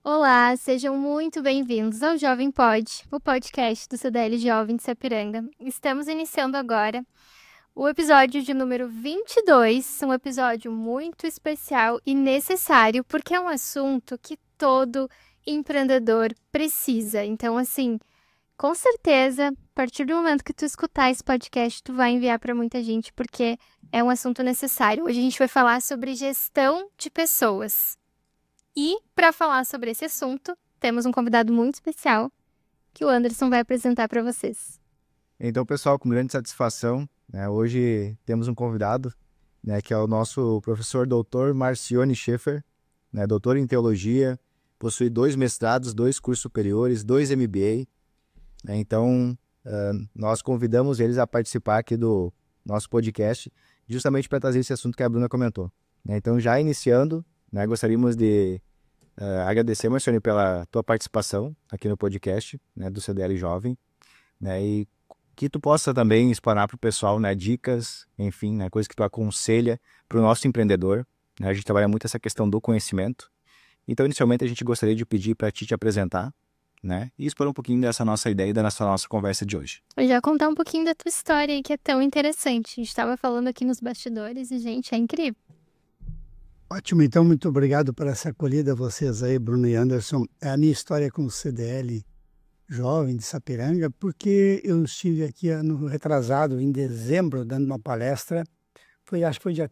Olá, sejam muito bem-vindos ao Jovem Pod, o podcast do CDL Jovem de Sapiranga. Estamos iniciando agora o episódio de número 22, um episódio muito especial e necessário, porque é um assunto que todo empreendedor precisa. Então, assim, com certeza, a partir do momento que tu escutar esse podcast, tu vai enviar para muita gente, porque é um assunto necessário. Hoje a gente vai falar sobre gestão de pessoas. E, para falar sobre esse assunto, temos um convidado muito especial que o Anderson vai apresentar para vocês. Então, pessoal, com grande satisfação, hoje temos um convidado, que é o nosso professor doutor Marcione Schaefer, doutor em teologia, possui 2 mestrados, 2 cursos superiores, 2 MBA. Então, nós convidamos eles a participar aqui do nosso podcast, justamente para trazer esse assunto que a Bruna comentou. Então, já iniciando, gostaríamos de agradecer, Marcione, pela tua participação aqui no podcast do CDL Jovem, e que tu possa também explanar para o pessoal dicas, enfim, coisas que tu aconselha para o nosso empreendedor. A gente trabalha muito essa questão do conhecimento. Então, inicialmente, a gente gostaria de pedir para ti te apresentar, e expor um pouquinho dessa nossa ideia e da nossa conversa de hoje. Eu já contar um pouquinho da tua história aí, que é tão interessante. A gente estava falando aqui nos bastidores e, gente, é incrível. Ótimo, então, muito obrigado por essa acolhida, vocês aí, Bruno e Anderson. É a minha história com o CDL Jovem de Sapiranga, porque eu estive aqui ano retrasado, em dezembro, dando uma palestra, acho que foi dia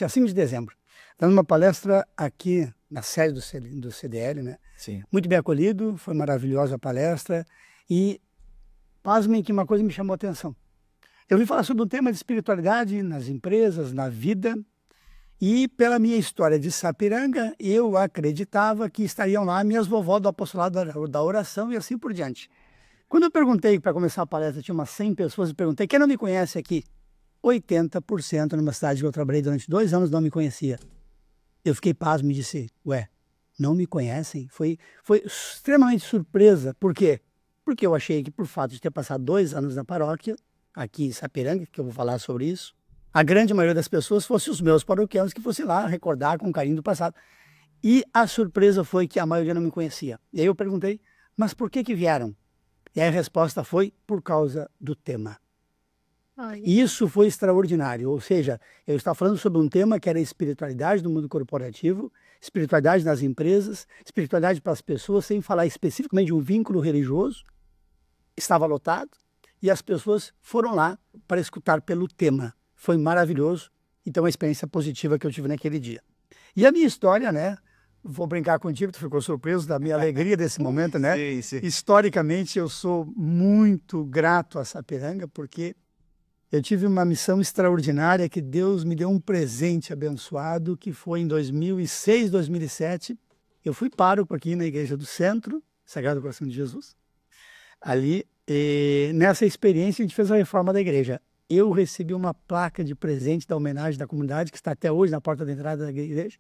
5 de dezembro, dando uma palestra aqui na sede do CDL, Sim. Muito bem acolhido, foi maravilhosa a palestra e, pasmem que uma coisa me chamou a atenção. Eu vim falar sobre um tema de espiritualidade nas empresas, na vida. E pela minha história de Sapiranga, eu acreditava que estariam lá minhas vovós do apostolado da oração e assim por diante. Quando eu perguntei, para começar a palestra, tinha umas 100 pessoas, eu perguntei, quem não me conhece aqui? 80% numa cidade que eu trabalhei durante 2 anos não me conhecia. Eu fiquei pasmo e disse, não me conhecem? Foi extremamente surpresa. Por quê? Porque eu achei que por fato de ter passado 2 anos na paróquia, aqui em Sapiranga, que eu vou falar sobre isso, a grande maioria das pessoas fossem os meus paroquianos que fossem lá recordar com carinho do passado. E a surpresa foi que a maioria não me conhecia. E aí eu perguntei, mas por que vieram? E aí a resposta foi, por causa do tema. Olha. E isso foi extraordinário, ou seja, eu estava falando sobre um tema que era a espiritualidade do mundo corporativo, espiritualidade nas empresas, espiritualidade para as pessoas, sem falar especificamente de um vínculo religioso. Estava lotado e as pessoas foram lá para escutar pelo tema. Foi maravilhoso, então uma experiência positiva que eu tive naquele dia. E a minha história, vou brincar contigo, tu ficou surpreso da minha alegria desse momento, Sim, sim. Historicamente, eu sou muito grato a Sapiranga, porque eu tive uma missão extraordinária que Deus me deu um presente abençoado, que foi em 2006, 2007. Eu fui pároco aqui na Igreja do Centro, Sagrado Coração de Jesus. Ali, nessa experiência, a gente fez a reforma da igreja. Eu recebi uma placa de presente da homenagem da comunidade, que está até hoje na porta da entrada da igreja,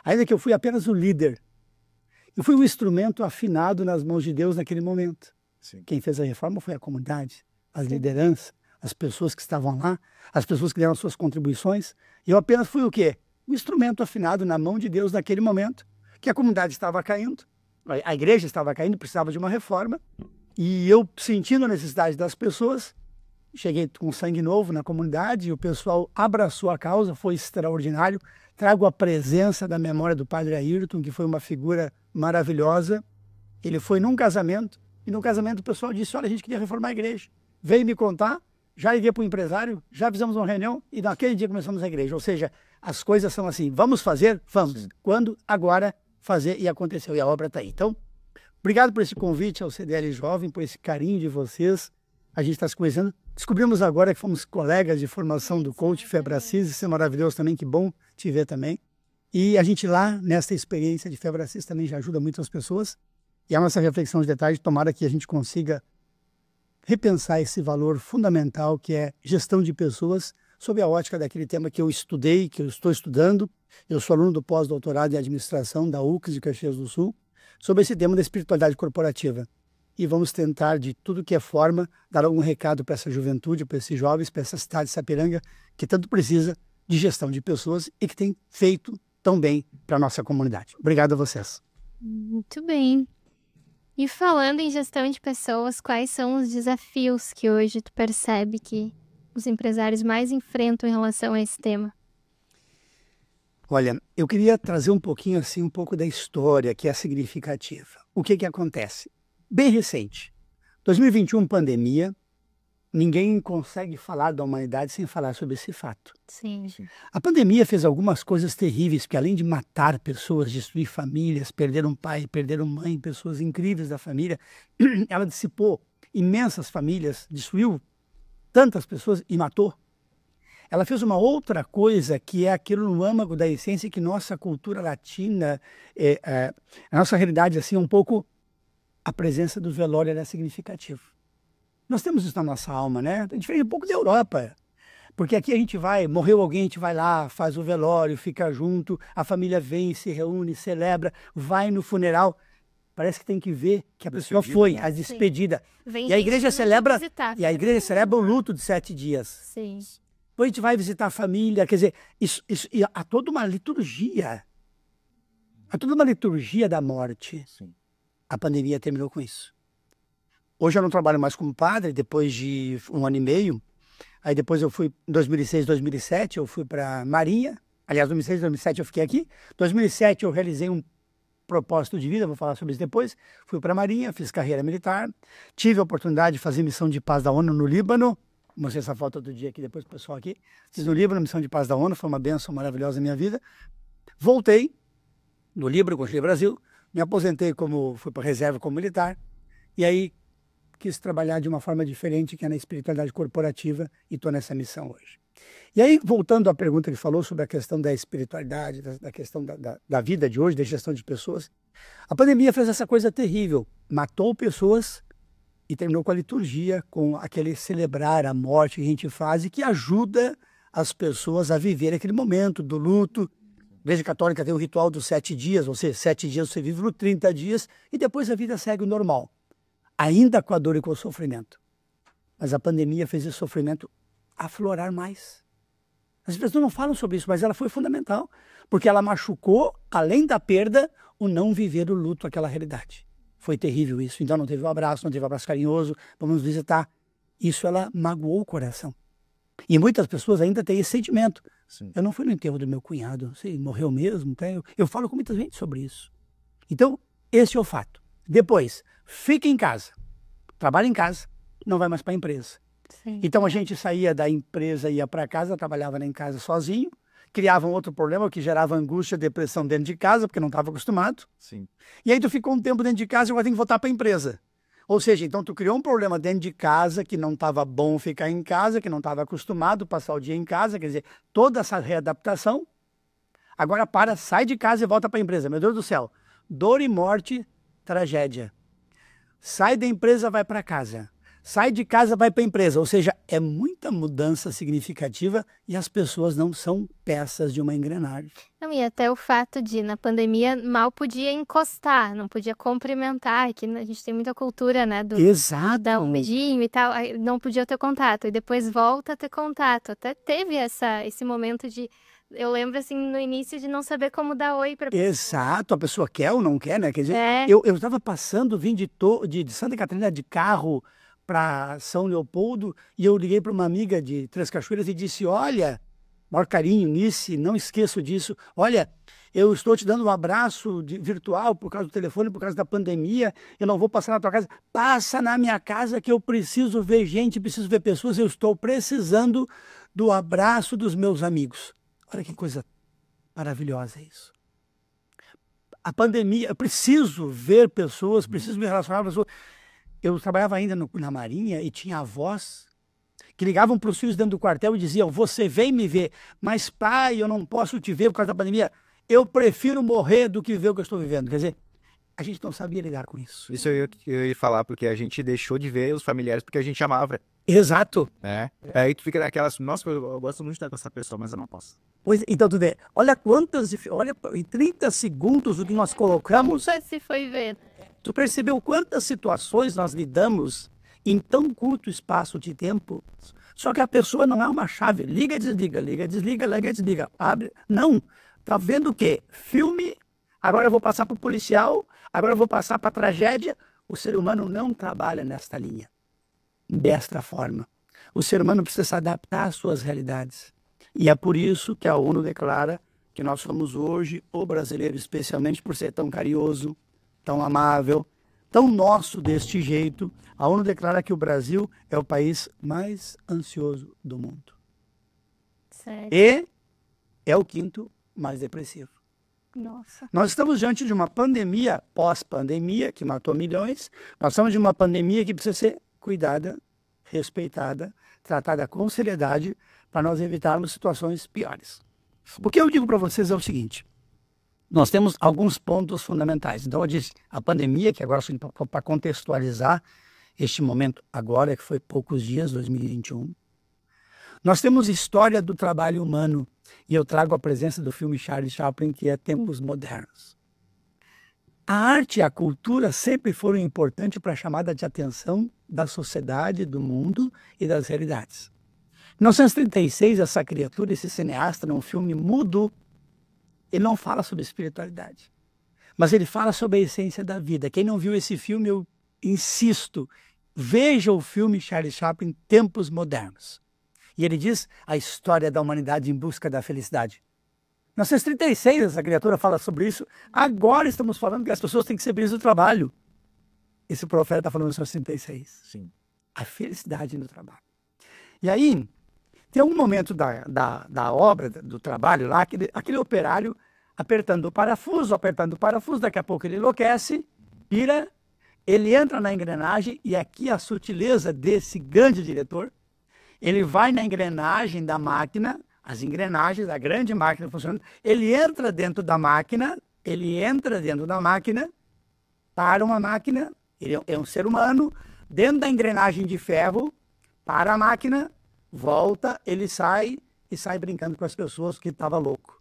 ainda que eu fui apenas o líder. Eu fui um instrumento afinado nas mãos de Deus naquele momento. Sim. Quem fez a reforma foi a comunidade, as lideranças, as pessoas que estavam lá, as pessoas que deram suas contribuições. E eu apenas fui o quê? Um instrumento afinado na mão de Deus naquele momento, que a comunidade estava caindo, a igreja estava caindo, precisava de uma reforma, e eu, sentindo a necessidade das pessoas, cheguei com sangue novo na comunidade e o pessoal abraçou a causa, foi extraordinário. Trago a presença da memória do padre Ayrton, que foi uma figura maravilhosa. Ele foi num casamento e no casamento o pessoal disse, olha, a gente queria reformar a igreja. Veio me contar, já liguei para o empresário, já fizemos uma reunião e naquele dia começamos a igreja. Ou seja, as coisas são assim, vamos fazer? Vamos. Sim. Quando? Agora fazer e aconteceu e a obra está aí. Então, obrigado por esse convite ao CDL Jovem, por esse carinho de vocês. A gente está se conhecendo. Descobrimos agora que fomos colegas de formação do coach Febracis, isso é maravilhoso também, que bom te ver também. E a gente lá, nessa experiência de Febracis, também já ajuda muito as pessoas. E a nossa reflexão de detalhe, tomara que a gente consiga repensar esse valor fundamental que é gestão de pessoas, sob a ótica daquele tema que eu estudei, que eu estou estudando. Eu sou aluno do pós-doutorado em administração da UCS de Caxias do Sul, sobre esse tema da espiritualidade corporativa. E vamos tentar, de tudo que é forma, dar algum recado para essa juventude, para esses jovens, para essa cidade de Sapiranga, que tanto precisa de gestão de pessoas e que tem feito tão bem para a nossa comunidade. Obrigado a vocês. Muito bem. E falando em gestão de pessoas, quais são os desafios que hoje tu percebe que os empresários mais enfrentam em relação a esse tema? Olha, eu queria trazer um pouquinho assim, um pouco da história que é significativa. O que acontece? Bem recente, 2021, pandemia, ninguém consegue falar da humanidade sem falar sobre esse fato. Sim. A pandemia fez algumas coisas terríveis, porque além de matar pessoas, destruir famílias, perderam pai, perderam mãe, pessoas incríveis da família, ela dissipou imensas famílias, destruiu tantas pessoas e matou. Ela fez uma outra coisa que é aquilo no âmago da essência que nossa cultura latina, a nossa realidade assim, um pouco a presença do velório era significativa. Nós temos isso na nossa alma, né? É diferente um pouco da Europa. Porque aqui a gente vai, morreu alguém, a gente vai lá, faz o velório, fica junto, a família vem, se reúne, celebra, vai no funeral. Parece que tem que ver que a pessoa foi, a despedida. Vem E a igreja celebra, visitar. e a igreja celebra o luto de 7 dias. Sim. Depois a gente vai visitar a família, quer dizer, isso, e há toda uma liturgia. Há toda uma liturgia da morte. Sim. A pandemia terminou com isso. Hoje eu não trabalho mais como padre, depois de 1 ano e meio. Aí depois eu fui, em 2006, 2007, eu fui para Marinha. Aliás, 2006, 2007 eu fiquei aqui. 2007 eu realizei um propósito de vida, vou falar sobre isso depois. Fui para Marinha, fiz carreira militar. Tive a oportunidade de fazer missão de paz da ONU no Líbano. Mostrei essa foto outro dia aqui, depois o pessoal aqui. Fiz no Líbano, missão de paz da ONU, foi uma bênção maravilhosa na minha vida. Voltei do Líbano, continuei no Brasil. Me aposentei fui para reserva como militar. E aí quis trabalhar de uma forma diferente, que é na espiritualidade corporativa, e estou nessa missão hoje. E aí, voltando à pergunta que ele falou sobre a questão da espiritualidade, da questão da vida de hoje, da gestão de pessoas, a pandemia fez essa coisa terrível, matou pessoas e terminou com a liturgia, com aquele celebrar a morte que a gente faz e que ajuda as pessoas a viver aquele momento do luto. A Igreja Católica tem o ritual dos 7 dias, ou seja, 7 dias você vive no 30 dias e depois a vida segue o normal. Ainda com a dor e com o sofrimento. Mas a pandemia fez esse sofrimento aflorar mais. As pessoas não falam sobre isso, mas ela foi fundamental, porque ela machucou, além da perda, o não viver o luto, aquela realidade. Foi terrível isso. Então não teve um abraço carinhoso, vamos visitar. Isso ela magoou o coração. E muitas pessoas ainda têm esse sentimento. Sim. Eu não fui no enterro do meu cunhado, sei, morreu mesmo. Então eu falo com muita gente sobre isso. Então, esse é o fato. Depois, fica em casa, trabalha em casa, não vai mais para a empresa. Sim. Então a gente saía da empresa, ia para casa, trabalhava em casa sozinho, criava um outro problema que gerava angústia, depressão dentro de casa, porque não estava acostumado. Sim. E aí tu ficou um tempo dentro de casa e agora tem que voltar para a empresa. Ou seja, então tu criou um problema dentro de casa, que não estava bom ficar em casa, que não estava acostumado a passar o dia em casa, quer dizer, toda essa readaptação. Agora sai de casa e volta para a empresa. Meu Deus do céu, dor e morte, tragédia. Sai da empresa, vai para casa. Sai de casa, vai para a empresa. Ou seja, é muita mudança significativa e as pessoas não são peças de uma engrenagem. Não, e até o fato de, na pandemia, mal podia encostar, não podia cumprimentar, que a gente tem muita cultura, né, Exato. dar um beijinho e tal, aí não podia ter contato, e depois volta a ter contato. Até teve esse momento de, eu lembro, assim, no início de não saber como dar oi para pessoa. Exato, a pessoa quer ou não quer, né? Quer dizer, É. eu estava passando, vim de Santa Catarina de carro para São Leopoldo, e eu liguei para uma amiga de Três Cachoeiras e disse, olha, maior carinho, Nice, não esqueço disso, olha, eu estou te dando um abraço virtual por causa do telefone, por causa da pandemia, eu não vou passar na tua casa, passa na minha casa que eu preciso ver gente, preciso ver pessoas, eu estou precisando do abraço dos meus amigos. Olha que coisa maravilhosa isso. A pandemia, eu preciso ver pessoas, preciso me relacionar com pessoas. Eu trabalhava ainda na Marinha e tinha avós que ligavam para os filhos dentro do quartel e diziam, você vem me ver, mas pai, eu não posso te ver por causa da pandemia. Eu prefiro morrer do que ver o que eu estou vivendo. Quer dizer, a gente não sabia lidar com isso. Isso eu ia falar, porque a gente deixou de ver os familiares porque a gente amava. Exato. Né? Aí tu fica naquelas, nossa, eu gosto muito de estar com essa pessoa, mas eu não posso. Pois, então, tu vê, olha em 30 segundos o que nós colocamos. Nunca se foi ver. Tu percebeu quantas situações nós lidamos em tão curto espaço de tempo? Só que a pessoa não é uma chave. Liga, desliga, desliga, liga, desliga. Abre. Não. Tá vendo o quê? Filme, agora eu vou passar para o policial, agora eu vou passar para a tragédia. O ser humano não trabalha nesta linha, desta forma. O ser humano precisa se adaptar às suas realidades. E é por isso que a ONU declara que nós somos hoje o brasileiro, especialmente por ser tão carinhoso, tão amável, tão nosso deste jeito. A ONU declara que o Brasil é o país mais ansioso do mundo. Sério? E é o quinto mais depressivo. Nossa. Nós estamos diante de uma pandemia, pós-pandemia, que matou milhões. Nós estamos de uma pandemia que precisa ser cuidada, respeitada, tratada com seriedade, para nós evitarmos situações piores. O que eu digo para vocês é o seguinte: nós temos alguns pontos fundamentais. Então, eu disse, a pandemia, que agora para contextualizar este momento agora, que foi poucos dias, 2021. Nós temos história do trabalho humano, e eu trago a presença do filme Charlie Chaplin, que é Tempos Modernos. A arte e a cultura sempre foram importantes para a chamada de atenção da sociedade, do mundo e das realidades. Em 1936, essa criatura, esse cineasta, num filme mudo, ele não fala sobre espiritualidade, mas ele fala sobre a essência da vida. Quem não viu esse filme, eu insisto, veja o filme Charlie Chaplin, Tempos Modernos. E ele diz a história da humanidade em busca da felicidade. Em 1936, essa criatura fala sobre isso. Agora estamos falando que as pessoas têm que ser felizes no trabalho. Esse profeta está falando em 1936. Sim. A felicidade no trabalho. E aí, tem um momento da obra, do trabalho lá, aquele operário apertando o parafuso, daqui a pouco ele enlouquece, vira, ele entra na engrenagem, e aqui a sutileza desse grande diretor, ele vai na engrenagem da máquina, as engrenagens da grande máquina funcionando, ele entra dentro da máquina, para uma máquina, ele é um ser humano, dentro da engrenagem de ferro, para a máquina, volta, ele sai e sai brincando com as pessoas que estava louco.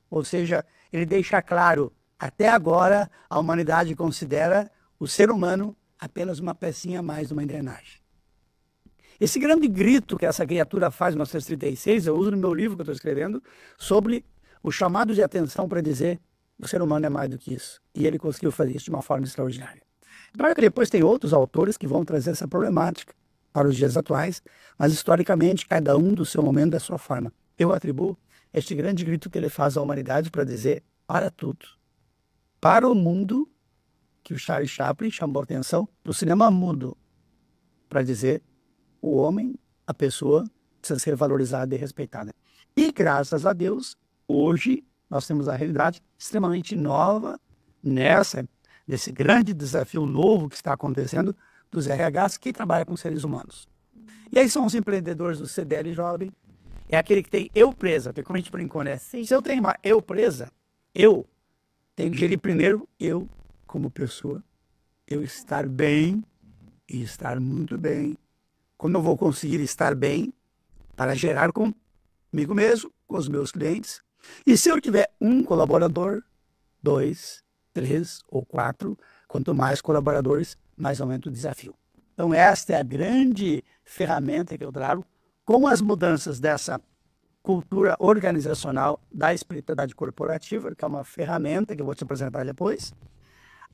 Ou seja, ele deixa claro, até agora a humanidade considera o ser humano apenas uma pecinha a mais de uma engrenagem. Esse grande grito que essa criatura faz em 1936, eu uso no meu livro que eu estou escrevendo, sobre o chamado de atenção para dizer o ser humano é mais do que isso. E ele conseguiu fazer isso de uma forma extraordinária. Claro que depois tem outros autores que vão trazer essa problemática para os dias atuais, mas historicamente cada um do seu momento, da sua forma. Eu atribuo este grande grito que ele faz à humanidade para dizer para tudo. Para o mundo, que o Charlie Chaplin chamou a atenção, para o cinema mudo, para dizer o homem, a pessoa, precisa ser valorizada e respeitada. E graças a Deus, hoje nós temos a realidade extremamente nova nesse grande desafio novo que está acontecendo dos RHs que trabalham com seres humanos. E aí são os empreendedores do CDL Jovem, é aquele que tem eu presa, porque como a gente brincou, né? Se eu tenho uma eu presa, eu tenho que gerir primeiro eu como pessoa, eu estar bem e estar muito bem. Como eu vou conseguir estar bem para gerar comigo mesmo, com os meus clientes. E se eu tiver um colaborador, 2, 3 ou 4, quanto mais colaboradores, mais aumenta o desafio. Então esta é a grande ferramenta que eu trago com as mudanças dessa cultura organizacional da espiritualidade corporativa, que é uma ferramenta que eu vou te apresentar depois.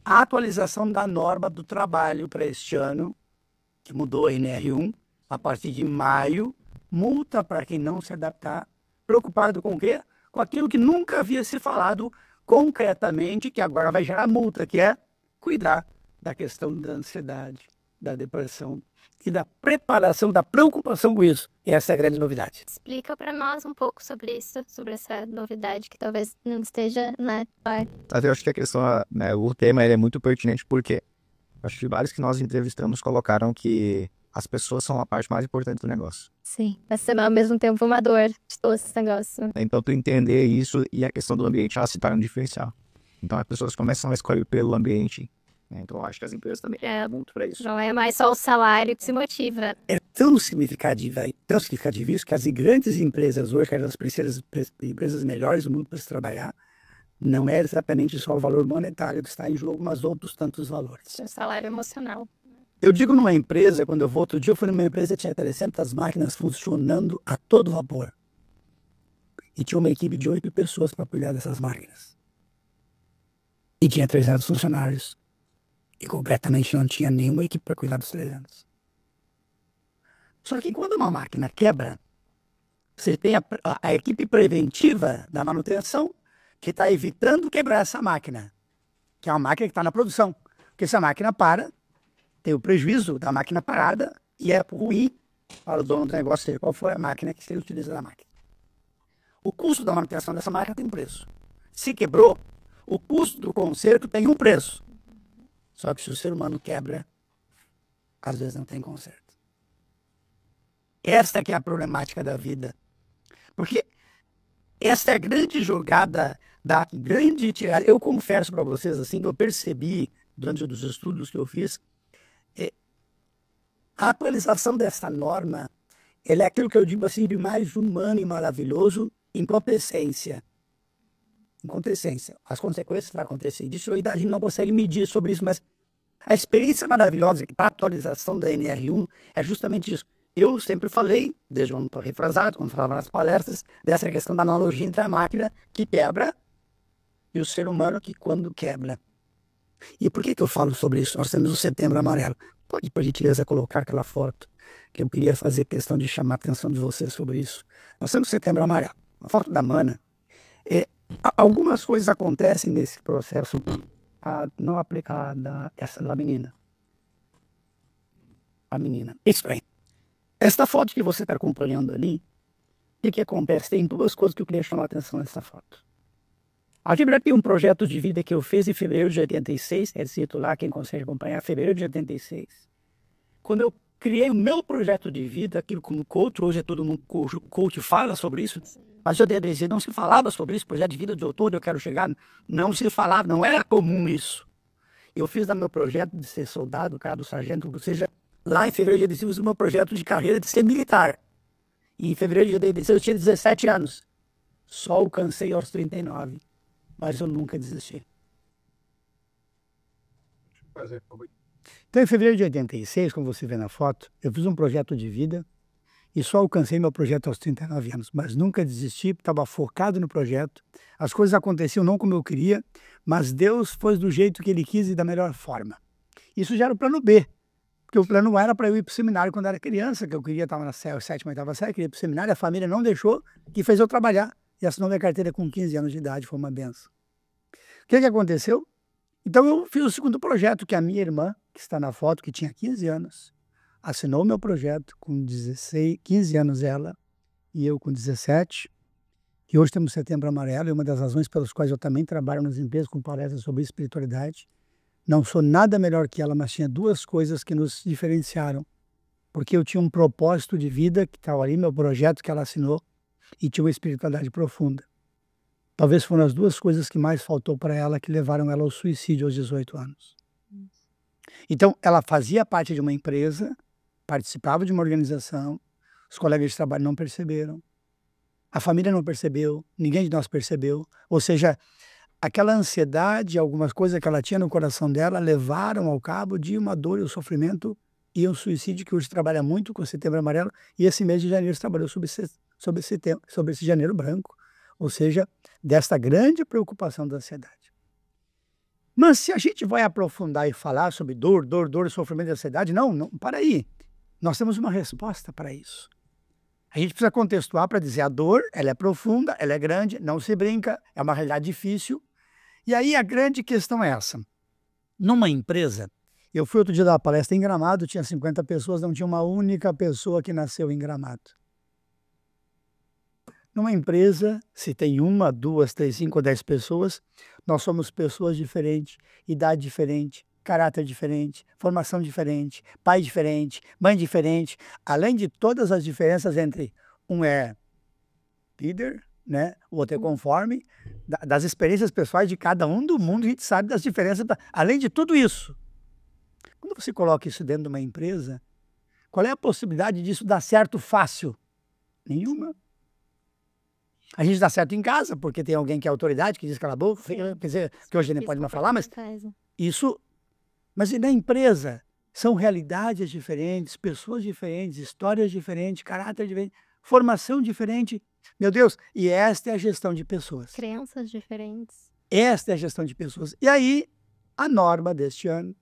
A atualização da norma do trabalho para este ano, que mudou a NR1, a partir de maio, multa para quem não se adaptar, preocupado com o quê? Com aquilo que nunca havia se falado concretamente, que agora vai gerar multa, que é cuidar da questão da ansiedade, da depressão e da preparação, da preocupação com isso. E essa é a grande novidade. Explica para nós um pouco sobre isso, sobre essa novidade que talvez não esteja na parte. Eu acho que a questão, né, o tema ele é muito pertinente porque acho que vários que nós entrevistamos colocaram que as pessoas são a parte mais importante do negócio. Sim, mas ser ao mesmo tempo uma dor de todo esse negócio. Então, tu entender isso e a questão do ambiente, ela se torna um diferencial. Então, as pessoas começam a escolher pelo ambiente. Né? Então, eu acho que as empresas também muito para isso. Não é mais só o salário que se motiva. É tão significativo isso que as grandes empresas hoje, que eram as empresas melhores do mundo para se trabalhar, não é exatamente só o valor monetário que está em jogo, mas outros tantos valores. O salário emocional. Eu digo numa empresa, quando eu vou, outro dia eu fui numa empresa que tinha 300 máquinas funcionando a todo vapor. E tinha uma equipe de 8 pessoas para cuidar dessas máquinas. e tinha 300 funcionários. E completamente não tinha nenhuma equipe para cuidar dos 300. Só que quando uma máquina quebra, você tem a equipe preventiva da manutenção que está evitando quebrar essa máquina, que é uma máquina que está na produção. Porque se a máquina para, tem o prejuízo da máquina parada e é ruim para o dono do negócio saber qual foi a máquina que ele utiliza na máquina. O custo da manutenção dessa máquina tem um preço. Se quebrou, o custo do conserto tem um preço. Só que se o ser humano quebra, às vezes não tem conserto. Esta que é a problemática da vida. Porque essa é a grande jogada da grande tirada. Eu confesso para vocês, assim, eu percebi durante os estudos que eu fiz, a atualização dessa norma, ela é aquilo que eu digo assim de mais humano e maravilhoso enquanto essência. Enquanto essência. As consequências que vai acontecer disso, a gente não consegue medir sobre isso, mas a experiência maravilhosa para a atualização da NR1 é justamente isso. Eu sempre falei, desde o ano retrasado, quando falava nas palestras, dessa questão da analogia entre a máquina que quebra e o ser humano que quando quebra. E por que eu falo sobre isso? Nós temos o Setembro Amarelo. Pode, por gentileza, colocar aquela foto, que eu queria fazer questão de chamar a atenção de vocês sobre isso. Nós temos o Setembro Amarelo. A foto da Mana. Algumas coisas acontecem nesse processo não aplicada essa da menina. A menina. Isso bem. Esta foto que você está acompanhando ali, o que acontece? Tem duas coisas que eu queria chamar a atenção nessa foto. A Fibra tem um projeto de vida que eu fiz em fevereiro de 86, é cito lá, quem consegue acompanhar, fevereiro de 86. Quando eu criei o meu projeto de vida, aquilo como coach, hoje é todo mundo coach fala sobre isso, mas em 86 não se falava sobre isso, projeto de vida de autor, eu quero chegar, não se falava, não era comum isso. Eu fiz meu projeto de ser soldado, cara do sargento, ou seja, lá em fevereiro de 86 eu fiz o meu projeto de carreira de ser militar. E em fevereiro de 86 eu tinha 17 anos. Só alcancei aos 39. Mas eu nunca desisti. Então, em fevereiro de 86, como você vê na foto, eu fiz um projeto de vida e só alcancei meu projeto aos 39 anos. Mas nunca desisti, estava focado no projeto. As coisas aconteciam não como eu queria, mas Deus foi do jeito que Ele quis e da melhor forma. Isso já era o plano B. Porque o plano A era para eu ir para o seminário quando era criança, que eu queria, estava na sétima, oitava série, queria ir para o seminário, a família não deixou, que fez eu trabalhar. E assinou minha carteira com 15 anos de idade, foi uma benção. O que aconteceu? Então eu fiz o segundo projeto, que a minha irmã, que está na foto, que tinha 15 anos, assinou meu projeto com 15 anos ela, e eu com 17. E hoje temos Setembro Amarelo, e uma das razões pelas quais eu também trabalho nas empresas com palestras sobre espiritualidade. Não sou nada melhor que ela, mas tinha duas coisas que nos diferenciaram. Porque eu tinha um propósito de vida, que estava ali, meu projeto que ela assinou, e tinha uma espiritualidade profunda. Talvez foram as duas coisas que mais faltou para ela, que levaram ela ao suicídio aos 18 anos. Então, ela fazia parte de uma empresa, participava de uma organização, os colegas de trabalho não perceberam, a família não percebeu, ninguém de nós percebeu. Ou seja, aquela ansiedade, algumas coisas que ela tinha no coração dela, levaram ao cabo de uma dor e um sofrimento e um suicídio, que hoje trabalha muito com o Setembro Amarelo, e esse mês de janeiro trabalhou sobre esse janeiro branco, ou seja, desta grande preocupação da ansiedade. Mas se a gente vai aprofundar e falar sobre dor, sofrimento e ansiedade, não, para aí. Nós temos uma resposta para isso. A gente precisa contextuar para dizer a dor, ela é profunda, ela é grande, não se brinca, é uma realidade difícil. E aí a grande questão é essa. Numa empresa, eu fui outro dia dar uma palestra em Gramado, tinha 50 pessoas, não tinha uma única pessoa que nasceu em Gramado. Numa empresa, se tem 1, 2, 3, 5 ou 10 pessoas, nós somos pessoas diferentes, idade diferente, caráter diferente, formação diferente, pai diferente, mãe diferente, além de todas as diferenças entre um é líder, né, o outro é conforme, das experiências pessoais de cada um do mundo, a gente sabe das diferenças. Além de tudo isso, quando você coloca isso dentro de uma empresa, qual é a possibilidade disso dar certo fácil? Nenhuma. A gente dá certo em casa, porque tem alguém que é autoridade, que diz cala a boca, quer dizer, que hoje nem pode mais falar, mas isso... Mas e na empresa? São realidades diferentes, pessoas diferentes, histórias diferentes, caráter diferente, formação diferente. Meu Deus, e esta é a gestão de pessoas. Crenças diferentes. Esta é a gestão de pessoas. E aí, a norma deste ano,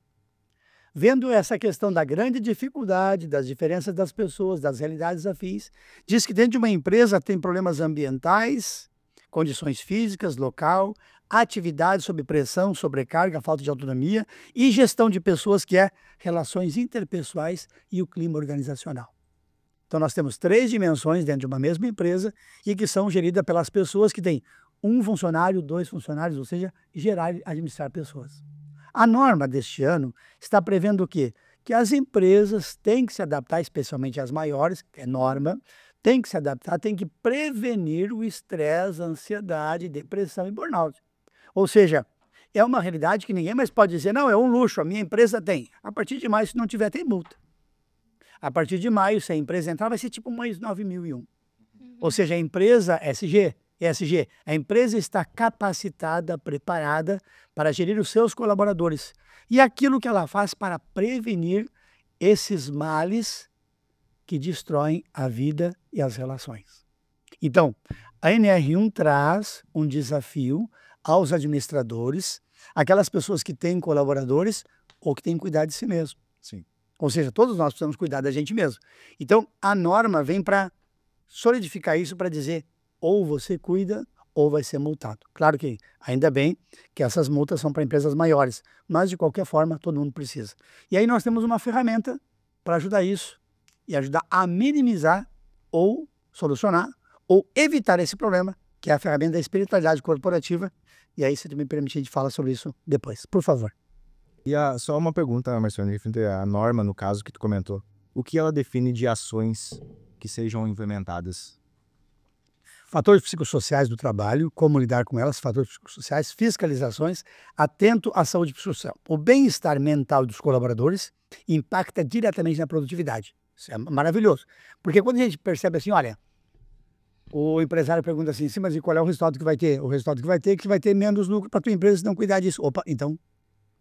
vendo essa questão da grande dificuldade, das diferenças das pessoas, das realidades afins, diz que dentro de uma empresa tem problemas ambientais, condições físicas, local, atividade sob pressão, sobrecarga, falta de autonomia e gestão de pessoas, que é relações interpessoais e o clima organizacional. Então nós temos 3 dimensões dentro de uma mesma empresa e que são geridas pelas pessoas que têm 1 funcionário, 2 funcionários, ou seja, gerar e administrar pessoas. A norma deste ano está prevendo o quê? Que as empresas têm que se adaptar, especialmente as maiores, que é norma, têm que se adaptar, têm que prevenir o estresse, a ansiedade, depressão e burnout. Ou seja, é uma realidade que ninguém mais pode dizer, não, é um luxo, a minha empresa tem. A partir de maio, se não tiver, tem multa. A partir de maio, se a empresa entrar, vai ser tipo mais 9001. Ou seja, a empresa ESG, a empresa está capacitada, preparada para gerir os seus colaboradores. E aquilo que ela faz para prevenir esses males que destroem a vida e as relações. Então, a NR1 traz um desafio aos administradores, aquelas pessoas que têm colaboradores ou que têm que cuidar de si mesmo. Sim. Ou seja, todos nós precisamos cuidar da gente mesmo. Então, a norma vem para solidificar isso, para dizer ou você cuida ou vai ser multado. Claro que ainda bem que essas multas são para empresas maiores, mas de qualquer forma todo mundo precisa. E aí nós temos uma ferramenta para ajudar isso e ajudar a minimizar ou solucionar ou evitar esse problema, que é a ferramenta da espiritualidade corporativa. E aí, se tu me permitir, a gente fala sobre isso depois, por favor. E só uma pergunta, Marcione, a norma, no caso que tu comentou, o que ela define de ações que sejam implementadas? Fatores psicossociais do trabalho, como lidar com elas, fatores psicossociais, fiscalizações, atento à saúde psicossocial. O bem-estar mental dos colaboradores impacta diretamente na produtividade. Isso é maravilhoso. Porque quando a gente percebe assim, olha, o empresário pergunta assim, sim, mas e qual é o resultado que vai ter? O resultado que vai ter menos lucro para a tua empresa se não cuidar disso. Opa, então,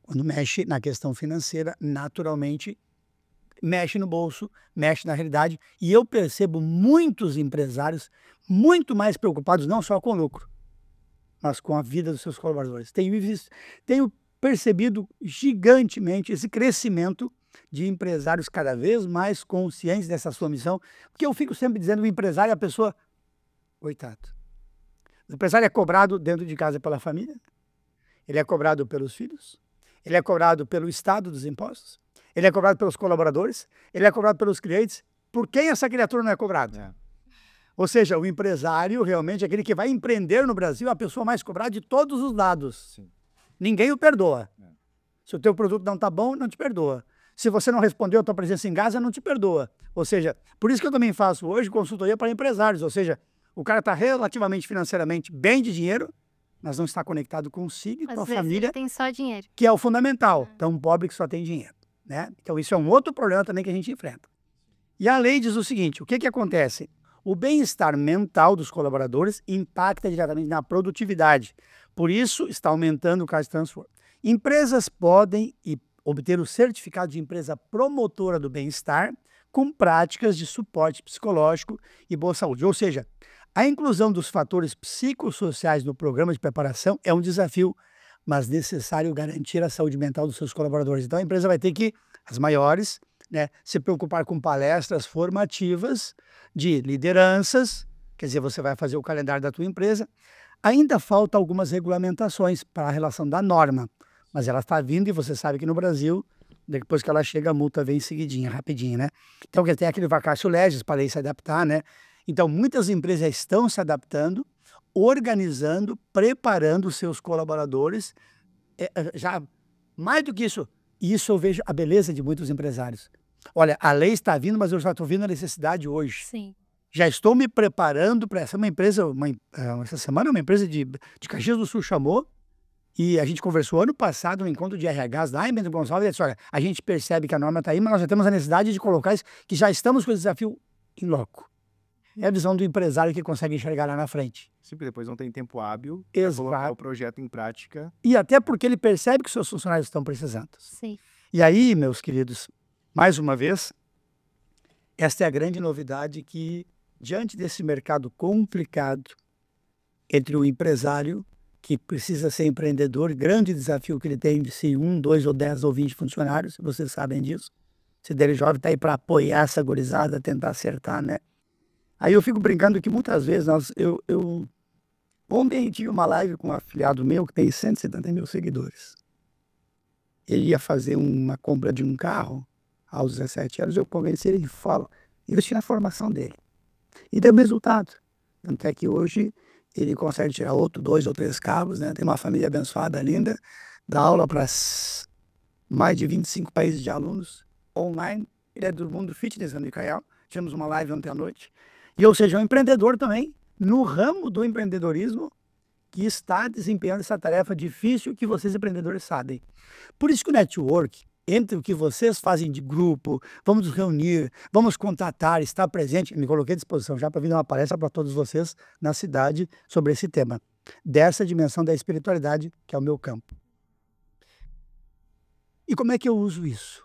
quando mexe na questão financeira, naturalmente, mexe no bolso, mexe na realidade. E eu percebo muitos empresários muito mais preocupados não só com o lucro, mas com a vida dos seus colaboradores. Tenho percebido gigantemente esse crescimento de empresários cada vez mais conscientes dessa sua missão, porque eu fico sempre dizendo, o empresário é a pessoa, coitado. O empresário é cobrado dentro de casa pela família, ele é cobrado pelos filhos, ele é cobrado pelo Estado dos impostos, ele é cobrado pelos colaboradores, ele é cobrado pelos clientes. Por quem essa criatura não é cobrada? Ou seja, o empresário realmente é aquele que vai empreender no Brasil, a pessoa mais cobrada de todos os lados. Sim. Ninguém o perdoa. Se o teu produto não está bom, não te perdoa. Se você não respondeu a tua presença em casa, não te perdoa. Ou seja, por isso que eu também faço hoje consultoria para empresários. Ou seja, o cara está relativamente financeiramente bem de dinheiro, mas não está conectado consigo e com a família. Ele tem só dinheiro. Que é o fundamental. Então, um pobre que só tem dinheiro. Né? Então, isso é um outro problema também que a gente enfrenta. E a lei diz o seguinte, o que acontece? O bem-estar mental dos colaboradores impacta diretamente na produtividade. Por isso, está aumentando o caso de transformo. Empresas podem obter o certificado de empresa promotora do bem-estar com práticas de suporte psicológico e boa saúde. Ou seja, a inclusão dos fatores psicossociais no programa de preparação é um desafio, mas necessário garantir a saúde mental dos seus colaboradores. Então, a empresa vai ter que, as maiores, né, se preocupar com palestras formativas de lideranças, quer dizer, você vai fazer o calendário da tua empresa. Ainda falta algumas regulamentações para a relação da norma, mas ela está vindo e você sabe que no Brasil, depois que ela chega, a multa vem seguidinha, rapidinho, né? Então, tem aquele vacatio legis para aí se adaptar, né? Então, muitas empresas já estão se adaptando, organizando, preparando os seus colaboradores. Já mais do que isso eu vejo a beleza de muitos empresários. Olha, a lei está vindo, mas eu já estou vendo a necessidade hoje. Sim. Já estou me preparando para essa empresa, essa semana uma empresa de Caxias do Sul chamou, e a gente conversou ano passado no encontro de RHs lá em Bento Gonçalves, e disse, olha, a gente percebe que a norma está aí, mas nós já temos a necessidade de colocar isso, que já estamos com esse desafio em loco. É a visão do empresário que consegue enxergar lá na frente. Sim, porque depois não tem tempo hábil para colocar o projeto em prática. E até porque ele percebe que os seus funcionários estão precisando. Sim. E aí, meus queridos, mais uma vez, esta é a grande novidade que, diante desse mercado complicado, entre o empresário que precisa ser empreendedor, grande desafio que ele tem de ser 1, 2 ou 10 ou 20 funcionários, vocês sabem disso. O CDL Jovem está aí para apoiar essa gurizada, tentar acertar, né? Aí eu fico brincando que muitas vezes ontem tive uma live com um afiliado meu que tem 170 mil seguidores. Ele ia fazer uma compra de um carro aos 17 anos, eu convenci ele e falo, investi na formação dele. E deu resultado. Tanto é que hoje ele consegue tirar 2 ou 3 carros, né? Tem uma família abençoada, linda, dá aula para mais de 25 países de alunos, online. Ele é do mundo fitness, André Caial. Tivemos uma live ontem à noite. E, ou seja, é um empreendedor também, no ramo do empreendedorismo, que está desempenhando essa tarefa difícil que vocês empreendedores sabem. Por isso que o network, entre o que vocês fazem de grupo, vamos nos reunir, vamos contatar, estar presente, me coloquei à disposição já para vir dar uma palestra para todos vocês na cidade sobre esse tema, dessa dimensão da espiritualidade, que é o meu campo. E como é que eu uso isso?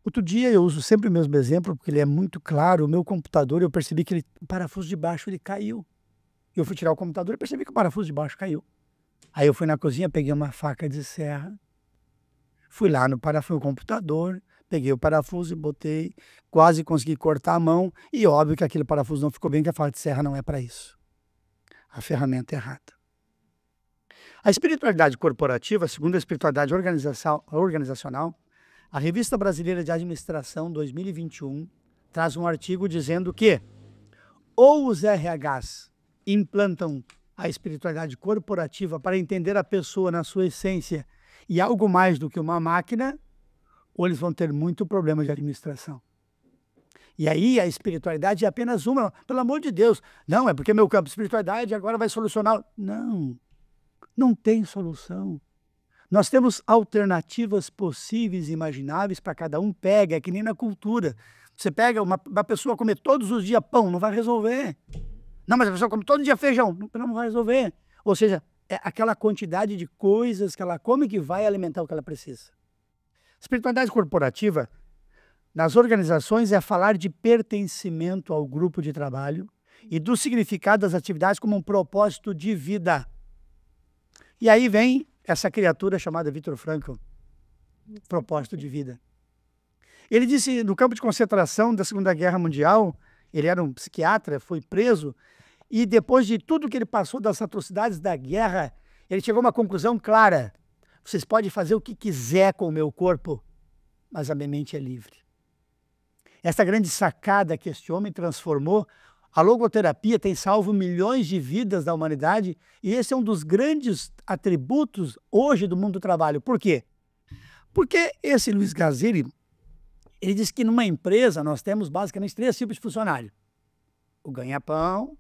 Outro dia eu uso sempre o mesmo exemplo, porque ele é muito claro. O meu computador, eu percebi que o parafuso de baixo ele caiu. Eu fui tirar o computador e percebi que o parafuso de baixo caiu. Aí eu fui na cozinha, peguei uma faca de serra, fui lá no parafuso do computador, peguei o parafuso e botei, quase consegui cortar a mão, e óbvio que aquele parafuso não ficou bem, que a faca de serra não é para isso. A ferramenta é errada. A espiritualidade corporativa, segundo a espiritualidade organizacional, a Revista Brasileira de Administração 2021 traz um artigo dizendo que ou os RHs implantam a espiritualidade corporativa para entender a pessoa na sua essência e algo mais do que uma máquina, ou eles vão ter muito problema de administração. E aí a espiritualidade é apenas uma, pelo amor de Deus. Não, é porque meu campo de espiritualidade agora vai solucionar. Não, não tem solução. Nós temos alternativas possíveis e imagináveis para cada um. Pega, é que nem na cultura. Você pega uma pessoa comer todos os dias pão, não vai resolver. Não, mas a pessoa come todo dia feijão, não vai resolver. Ou seja, é aquela quantidade de coisas que ela come que vai alimentar o que ela precisa. Espiritualidade corporativa, nas organizações, é falar de pertencimento ao grupo de trabalho e do significado das atividades como um propósito de vida. E aí vem essa criatura chamada Viktor Frankl, propósito de vida. Ele disse, no campo de concentração da Segunda Guerra Mundial, ele era um psiquiatra, foi preso, e depois de tudo que ele passou das atrocidades da guerra, ele chegou a uma conclusão clara. Vocês podem fazer o que quiser com o meu corpo, mas a minha mente é livre. Essa grande sacada que este homem transformou, a logoterapia tem salvo milhões de vidas da humanidade, e esse é um dos grandes atributos hoje do mundo do trabalho. Por quê? Porque esse Luiz Gazzelli, ele diz que numa empresa nós temos basicamente 3 tipos de funcionário. O ganha-pão,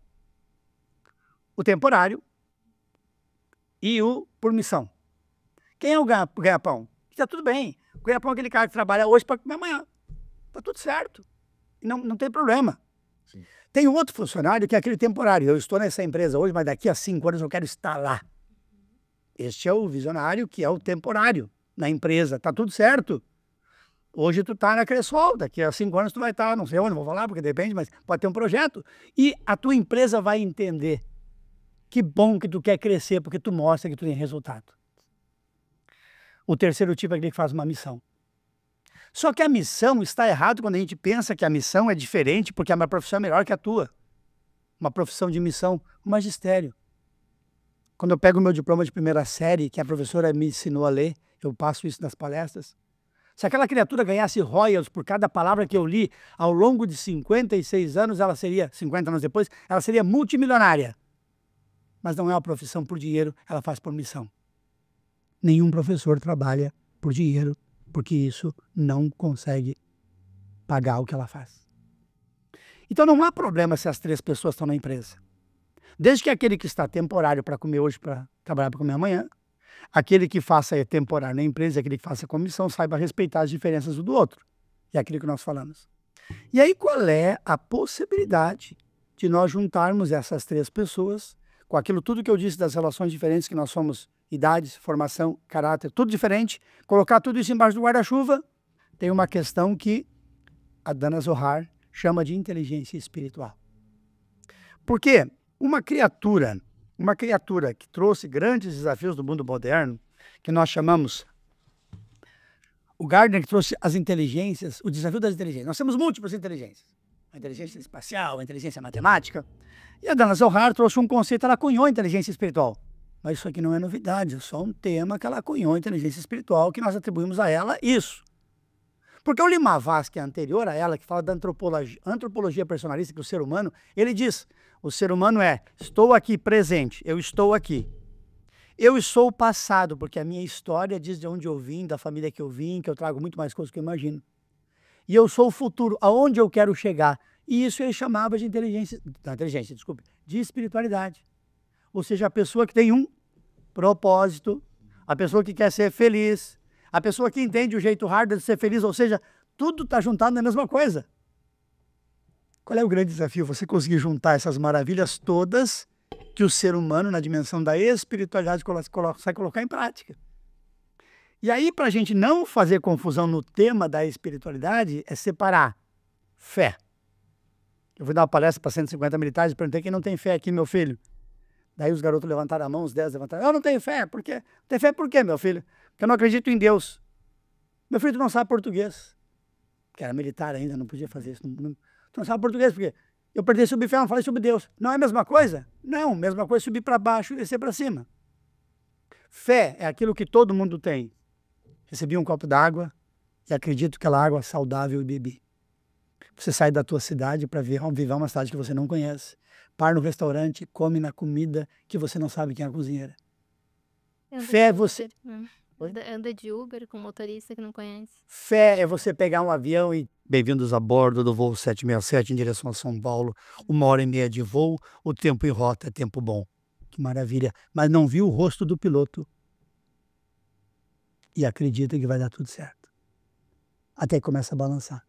o temporário e o por missão. Quem é o ganha-pão? Está tudo bem. O ganha-pão é aquele cara que trabalha hoje para comer amanhã. Está tudo certo. Não tem problema. Sim. Tem um outro funcionário que é aquele temporário. Eu estou nessa empresa hoje, mas daqui a 5 anos eu quero estar lá. Este é o visionário, que é o temporário na empresa. Está tudo certo. Hoje tu está na Cressol, daqui a 5 anos tu vai estar, não sei onde, não vou falar, porque depende, mas pode ter um projeto. E a tua empresa vai entender. Que bom que tu quer crescer, porque tu mostra que tu tem resultado. O terceiro tipo é aquele que faz uma missão. Só que a missão está errado quando a gente pensa que a missão é diferente, porque a minha profissão é melhor que a tua. Uma profissão de missão, um magistério. Quando eu pego o meu diploma de primeira série, que a professora me ensinou a ler, eu passo isso nas palestras. Se aquela criatura ganhasse royalties por cada palavra que eu li, ao longo de 56 anos, ela seria, 50 anos depois, ela seria multimilionária. Mas não é uma profissão por dinheiro, ela faz por missão. Nenhum professor trabalha por dinheiro, porque isso não consegue pagar o que ela faz. Então não há problema se as 3 pessoas estão na empresa. Desde que aquele que está temporário para comer hoje, para trabalhar para comer amanhã, aquele que faça temporário na empresa, aquele que faça comissão, saiba respeitar as diferenças um do outro. É aquilo que nós falamos. E aí qual é a possibilidade de nós juntarmos essas 3 pessoas com aquilo tudo que eu disse das relações diferentes que nós somos, idades, formação, caráter, tudo diferente, colocar tudo isso embaixo do guarda-chuva? Tem uma questão que a Dana Zohar chama de inteligência espiritual. Porque uma criatura uma criatura que trouxe grandes desafios do mundo moderno, que nós chamamos, o Gardner, que trouxe as inteligências, o desafio das inteligências. Nós temos múltiplas inteligências. A inteligência espacial, a inteligência matemática. E a Dana Zohar trouxe um conceito, ela cunhou a inteligência espiritual. Mas isso aqui não é novidade, é só um tema que ela cunhou a inteligência espiritual, que nós atribuímos a ela isso. Porque o Limavas, que é anterior a ela, que fala da antropologia personalista, que o ser humano, ele diz, o ser humano estou aqui presente, eu estou aqui. Eu sou o passado, porque a minha história diz de onde eu vim, da família que eu vim, que eu trago muito mais coisas que eu imagino. E eu sou o futuro, aonde eu quero chegar. E isso ele chamava de de espiritualidade. Ou seja, a pessoa que tem um propósito, a pessoa que quer ser feliz, a pessoa que entende o jeito hard de ser feliz, ou seja, tudo está juntado na mesma coisa. Qual é o grande desafio? Você conseguir juntar essas maravilhas todas que o ser humano, na dimensão da espiritualidade, sai colocar em prática. E aí, para a gente não fazer confusão no tema da espiritualidade, é separar fé. Eu fui dar uma palestra para 150 militares e perguntei quem não tem fé aqui, meu filho. Daí os garotos levantaram a mão, os 10 levantaram. Eu não tenho fé, por quê? Tem fé por quê, meu filho? Porque eu não acredito em Deus. Meu filho, tu não sabe português. Porque era militar ainda, não podia fazer isso. Tu não sabe português, por quê? Eu perdi subir fé, não falei sobre Deus. Não é a mesma coisa? Não, mesma coisa subir para baixo e descer para cima. Fé é aquilo que todo mundo tem. Recebi um copo d'água e acredito que aquela água é saudável e bebi. Você sai da tua cidade para viver uma cidade que você não conhece. Para no restaurante, come na comida que você não sabe quem é a cozinheira. Fé é você... Anda de Uber com motorista que não conhece. Fé é você pegar um avião e... Bem-vindos a bordo do voo 767 em direção a São Paulo. 1h30 de voo, o tempo em rota é tempo bom. Que maravilha. Mas não viu o rosto do piloto. E acredita que vai dar tudo certo. Até que começa a balançar.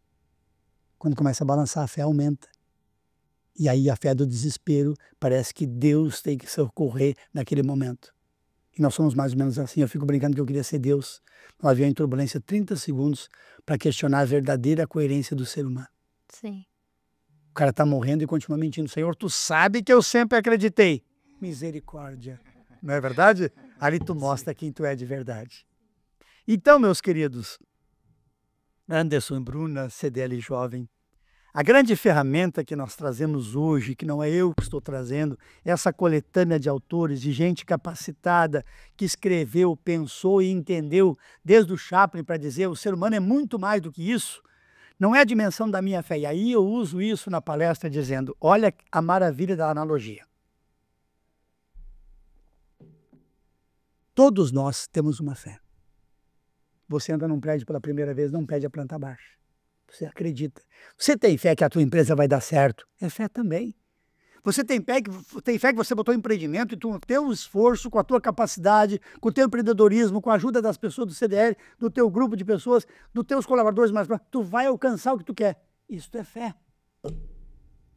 Quando começa a balançar, a fé aumenta. E aí a fé do desespero, parece que Deus tem que socorrer naquele momento. E nós somos mais ou menos assim. Eu fico brincando que eu queria ser Deus. No avião em turbulência, 30 segundos para questionar a verdadeira coerência do ser humano. Sim. O cara está morrendo e continua mentindo. Senhor, tu sabe que eu sempre acreditei. Misericórdia. Não é verdade? Ali tu mostra quem tu é de verdade. Então, meus queridos, Anderson e Bruna, CDL Jovem, a grande ferramenta que nós trazemos hoje, que não é eu que estou trazendo, é essa coletânea de autores, de gente capacitada, que escreveu, pensou e entendeu, desde o Chaplin para dizer, o ser humano é muito mais do que isso, não é a dimensão da minha fé. E aí eu uso isso na palestra dizendo, olha a maravilha da analogia. Todos nós temos uma fé. Você entra num prédio pela primeira vez, não pede a planta baixa. Você acredita. Você tem fé que a tua empresa vai dar certo? É fé também. Você tem fé que você botou empreendimento e com o teu esforço, com a tua capacidade, com o teu empreendedorismo, com a ajuda das pessoas do CDL, do teu grupo de pessoas, dos teus colaboradores mais próximos, tu vai alcançar o que tu quer. Isso é fé.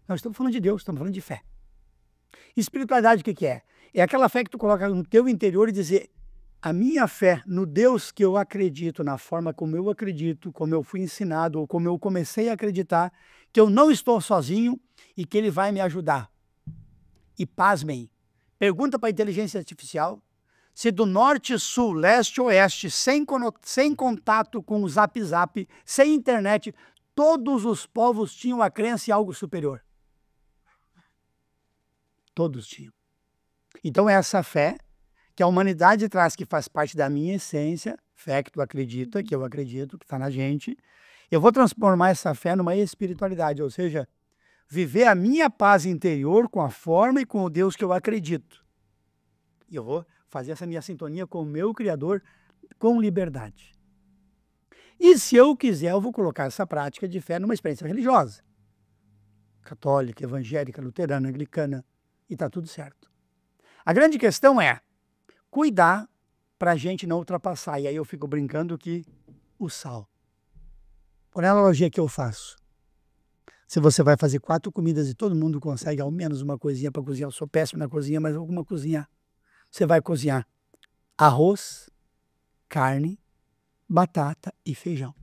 Nós estamos falando de Deus, estamos falando de fé. Espiritualidade o que é? É aquela fé que tu coloca no teu interior e dizer, a minha fé no Deus que eu acredito, na forma como eu acredito, como eu fui ensinado, ou como eu comecei a acreditar, que eu não estou sozinho e que Ele vai me ajudar. E pasmem, pergunta para a inteligência artificial se do norte, sul, leste, oeste, sem contato com o Zap Zap, sem internet, todos os povos tinham a crença em algo superior. Todos tinham. Então essa fé que a humanidade traz, que faz parte da minha essência, fé que tu acredita, que eu acredito, que está na gente, eu vou transformar essa fé numa espiritualidade, ou seja, viver a minha paz interior com a forma e com o Deus que eu acredito. E eu vou fazer essa minha sintonia com o meu Criador com liberdade. E se eu quiser, eu vou colocar essa prática de fé numa experiência religiosa. Católica, evangélica, luterana, anglicana, e está tudo certo. A grande questão é cuidar para a gente não ultrapassar. E aí eu fico brincando que o sal. Por analogia que eu faço. Se você vai fazer 4 comidas e todo mundo consegue ao menos uma coisinha para cozinhar, eu sou péssimo na cozinha, mas alguma cozinhar. Você vai cozinhar arroz, carne, batata e feijão.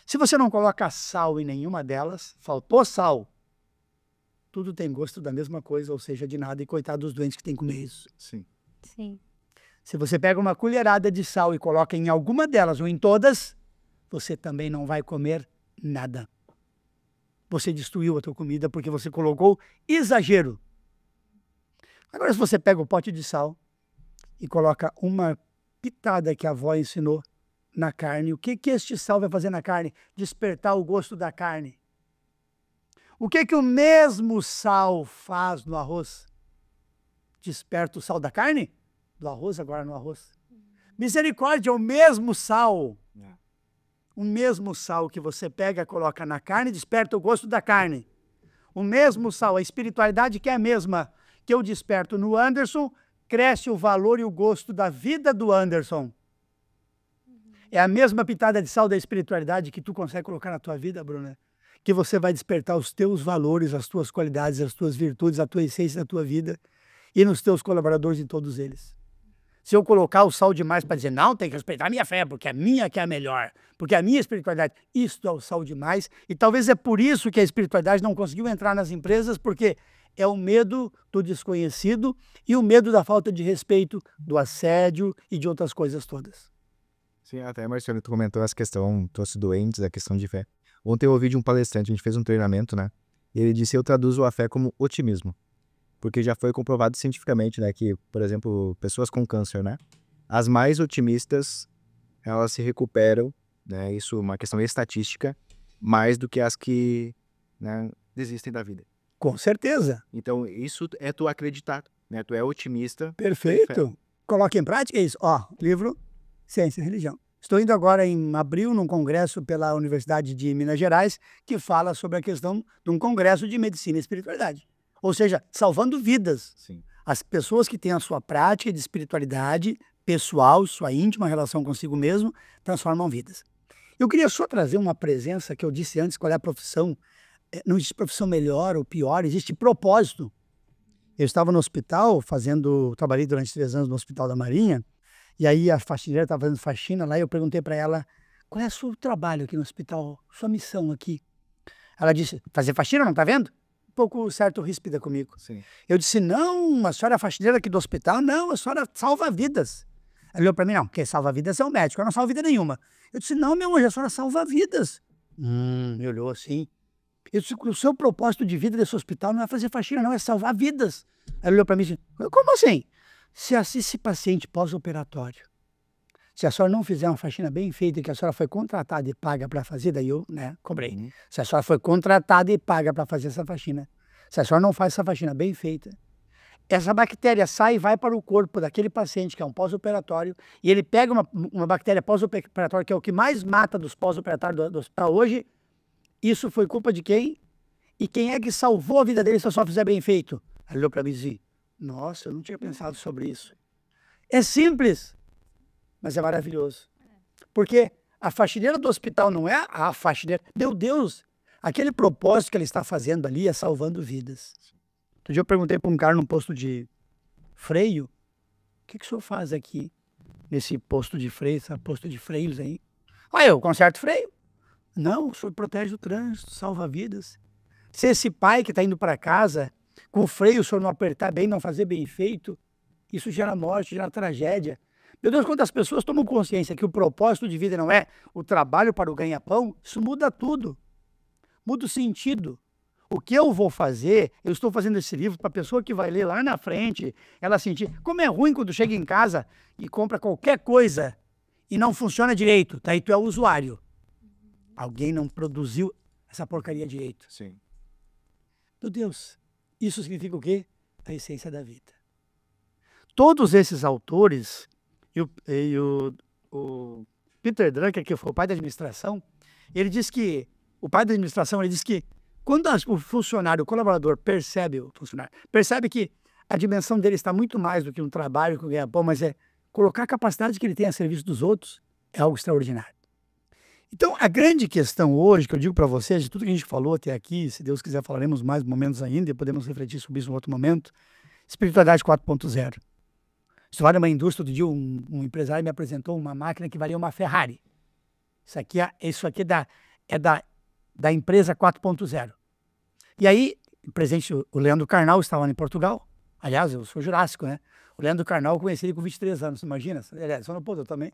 Se você não coloca sal em nenhuma delas, faltou sal. tudo tem gosto da mesma coisa, ou seja, de nada, e coitado dos doentes que têm que comer isso. Sim. Sim. Se você pega uma colherada de sal e coloca em alguma delas ou em todas, você também não vai comer nada. Você destruiu a tua comida porque você colocou exagero. Agora, se você pega o pote de sal e coloca uma pitada que a avó ensinou na carne, o que este sal vai fazer na carne? Despertar o gosto da carne. O que o mesmo sal faz no arroz? Desperta o sal da carne? Do arroz, agora no arroz. Misericórdia, o mesmo sal. O mesmo sal que você pega e coloca na carne, desperta o gosto da carne. O mesmo sal, a espiritualidade que é a mesma que eu desperto no Anderson, cresce o valor e o gosto da vida do Anderson. É a mesma pitada de sal da espiritualidade que tu consegue colocar na tua vida, Bruna, que você vai despertar os teus valores, as tuas qualidades, as tuas virtudes, a tua essência da tua vida e nos teus colaboradores, em todos eles. Se eu colocar o sal demais para dizer, não, tem que respeitar a minha fé, porque a minha que é a melhor, porque a minha espiritualidade, isso é o sal demais, e talvez é por isso que a espiritualidade não conseguiu entrar nas empresas, porque é o medo do desconhecido e o medo da falta de respeito, do assédio e de outras coisas todas. Sim, até, Marciano, tu comentou essa questão, trouxe doentes, a questão de fé. Ontem eu ouvi de um palestrante, a gente fez um treinamento, né? E ele disse, eu traduzo a fé como otimismo. Porque já foi comprovado cientificamente, né, que, por exemplo, pessoas com câncer, né, as mais otimistas, elas se recuperam, né, isso é uma questão estatística, mais do que as que, né, desistem da vida. Com certeza. Então, isso é tu acreditar, né, tu é otimista. Perfeito. Coloque em prática isso. Ó, livro Ciência e Religião. Estou indo agora em abril num congresso pela Universidade de Minas Gerais que fala sobre a questão de um congresso de medicina e espiritualidade. Ou seja, salvando vidas. Sim. As pessoas que têm a sua prática de espiritualidade pessoal, sua íntima relação consigo mesmo, transformam vidas. Eu queria só trazer uma presença que eu disse antes, qual é a profissão. Não existe profissão melhor ou pior, existe propósito. Eu estava no hospital trabalhei durante 3 anos no Hospital da Marinha, e aí a faxineira estava fazendo faxina lá, e eu perguntei para ela, qual é o seu trabalho aqui no hospital, sua missão aqui? Ela disse, fazer faxina, não está vendo? Um pouco certo ríspida comigo. Sim. Eu disse, não, a senhora é faxineira aqui do hospital? Não, a senhora salva vidas. Ela olhou para mim, não, quem salva vidas é o médico, eu não salvo vida nenhuma. Eu disse, não, meu anjo, a senhora salva vidas. Me olhou assim. Eu disse, o seu propósito de vida desse hospital não é fazer faxina, não, é salvar vidas. Ela olhou para mim e disse, como assim? Se assiste paciente pós-operatório, se a senhora não fizer uma faxina bem feita, que a senhora foi contratada e paga para fazer, daí eu, cobrei. Se a senhora foi contratada e paga para fazer essa faxina, se a senhora não faz essa faxina bem feita, essa bactéria sai e vai para o corpo daquele paciente que é um pós-operatório, e ele pega uma bactéria pós-operatória, que é o que mais mata dos pós-operatórios do hospital hoje. Isso foi culpa de quem? E quem é que salvou a vida dele se a senhora fizer bem feito? Ela olhou para mim e disse, nossa, eu não tinha pensado sobre isso. É simples, mas é maravilhoso. Porque a faxineira do hospital não é a faxineira. Meu Deus, aquele propósito que ela está fazendo ali é salvando vidas. Outro dia eu perguntei para um cara num posto de freio, o que o senhor faz aqui nesse posto de freio, esse posto de freios aí? Eu conserto freio. Não, o senhor protege o trânsito, salva vidas. Se esse pai que está indo para casa, com o freio o senhor não apertar bem, não fazer bem feito, isso gera morte, gera tragédia. Meu Deus, quando as pessoas tomam consciência que o propósito de vida não é o trabalho para o ganha-pão, isso muda tudo. Muda o sentido. O que eu vou fazer, eu estou fazendo esse livro para a pessoa que vai ler lá na frente, ela sentir como é ruim quando chega em casa e compra qualquer coisa e não funciona direito, tá? E tu é o usuário. Alguém não produziu essa porcaria direito. Sim. Meu Deus, isso significa o quê? A essência da vida. Todos esses autores, e o Peter Drucker, que foi o pai da administração, ele diz que, o pai da administração, ele diz que quando o funcionário, o colaborador percebe que a dimensão dele está muito mais do que um trabalho que ganha pão, mas é colocar a capacidade que ele tem a serviço dos outros, é algo extraordinário. Então, a grande questão hoje, que eu digo para vocês, de tudo que a gente falou até aqui, se Deus quiser falaremos mais momentos ainda e podemos refletir sobre isso em outro momento, espiritualidade 4.0. Isso vale uma indústria. Outro dia um empresário me apresentou uma máquina que valia uma Ferrari. Isso aqui é da empresa 4.0. E aí presente, o Leandro Carnal estava em Portugal. Aliás, eu sou jurássico, né? O Leandro Carnal eu conheci ele com 23 anos, imagina? Aliás, só não pôde, eu também.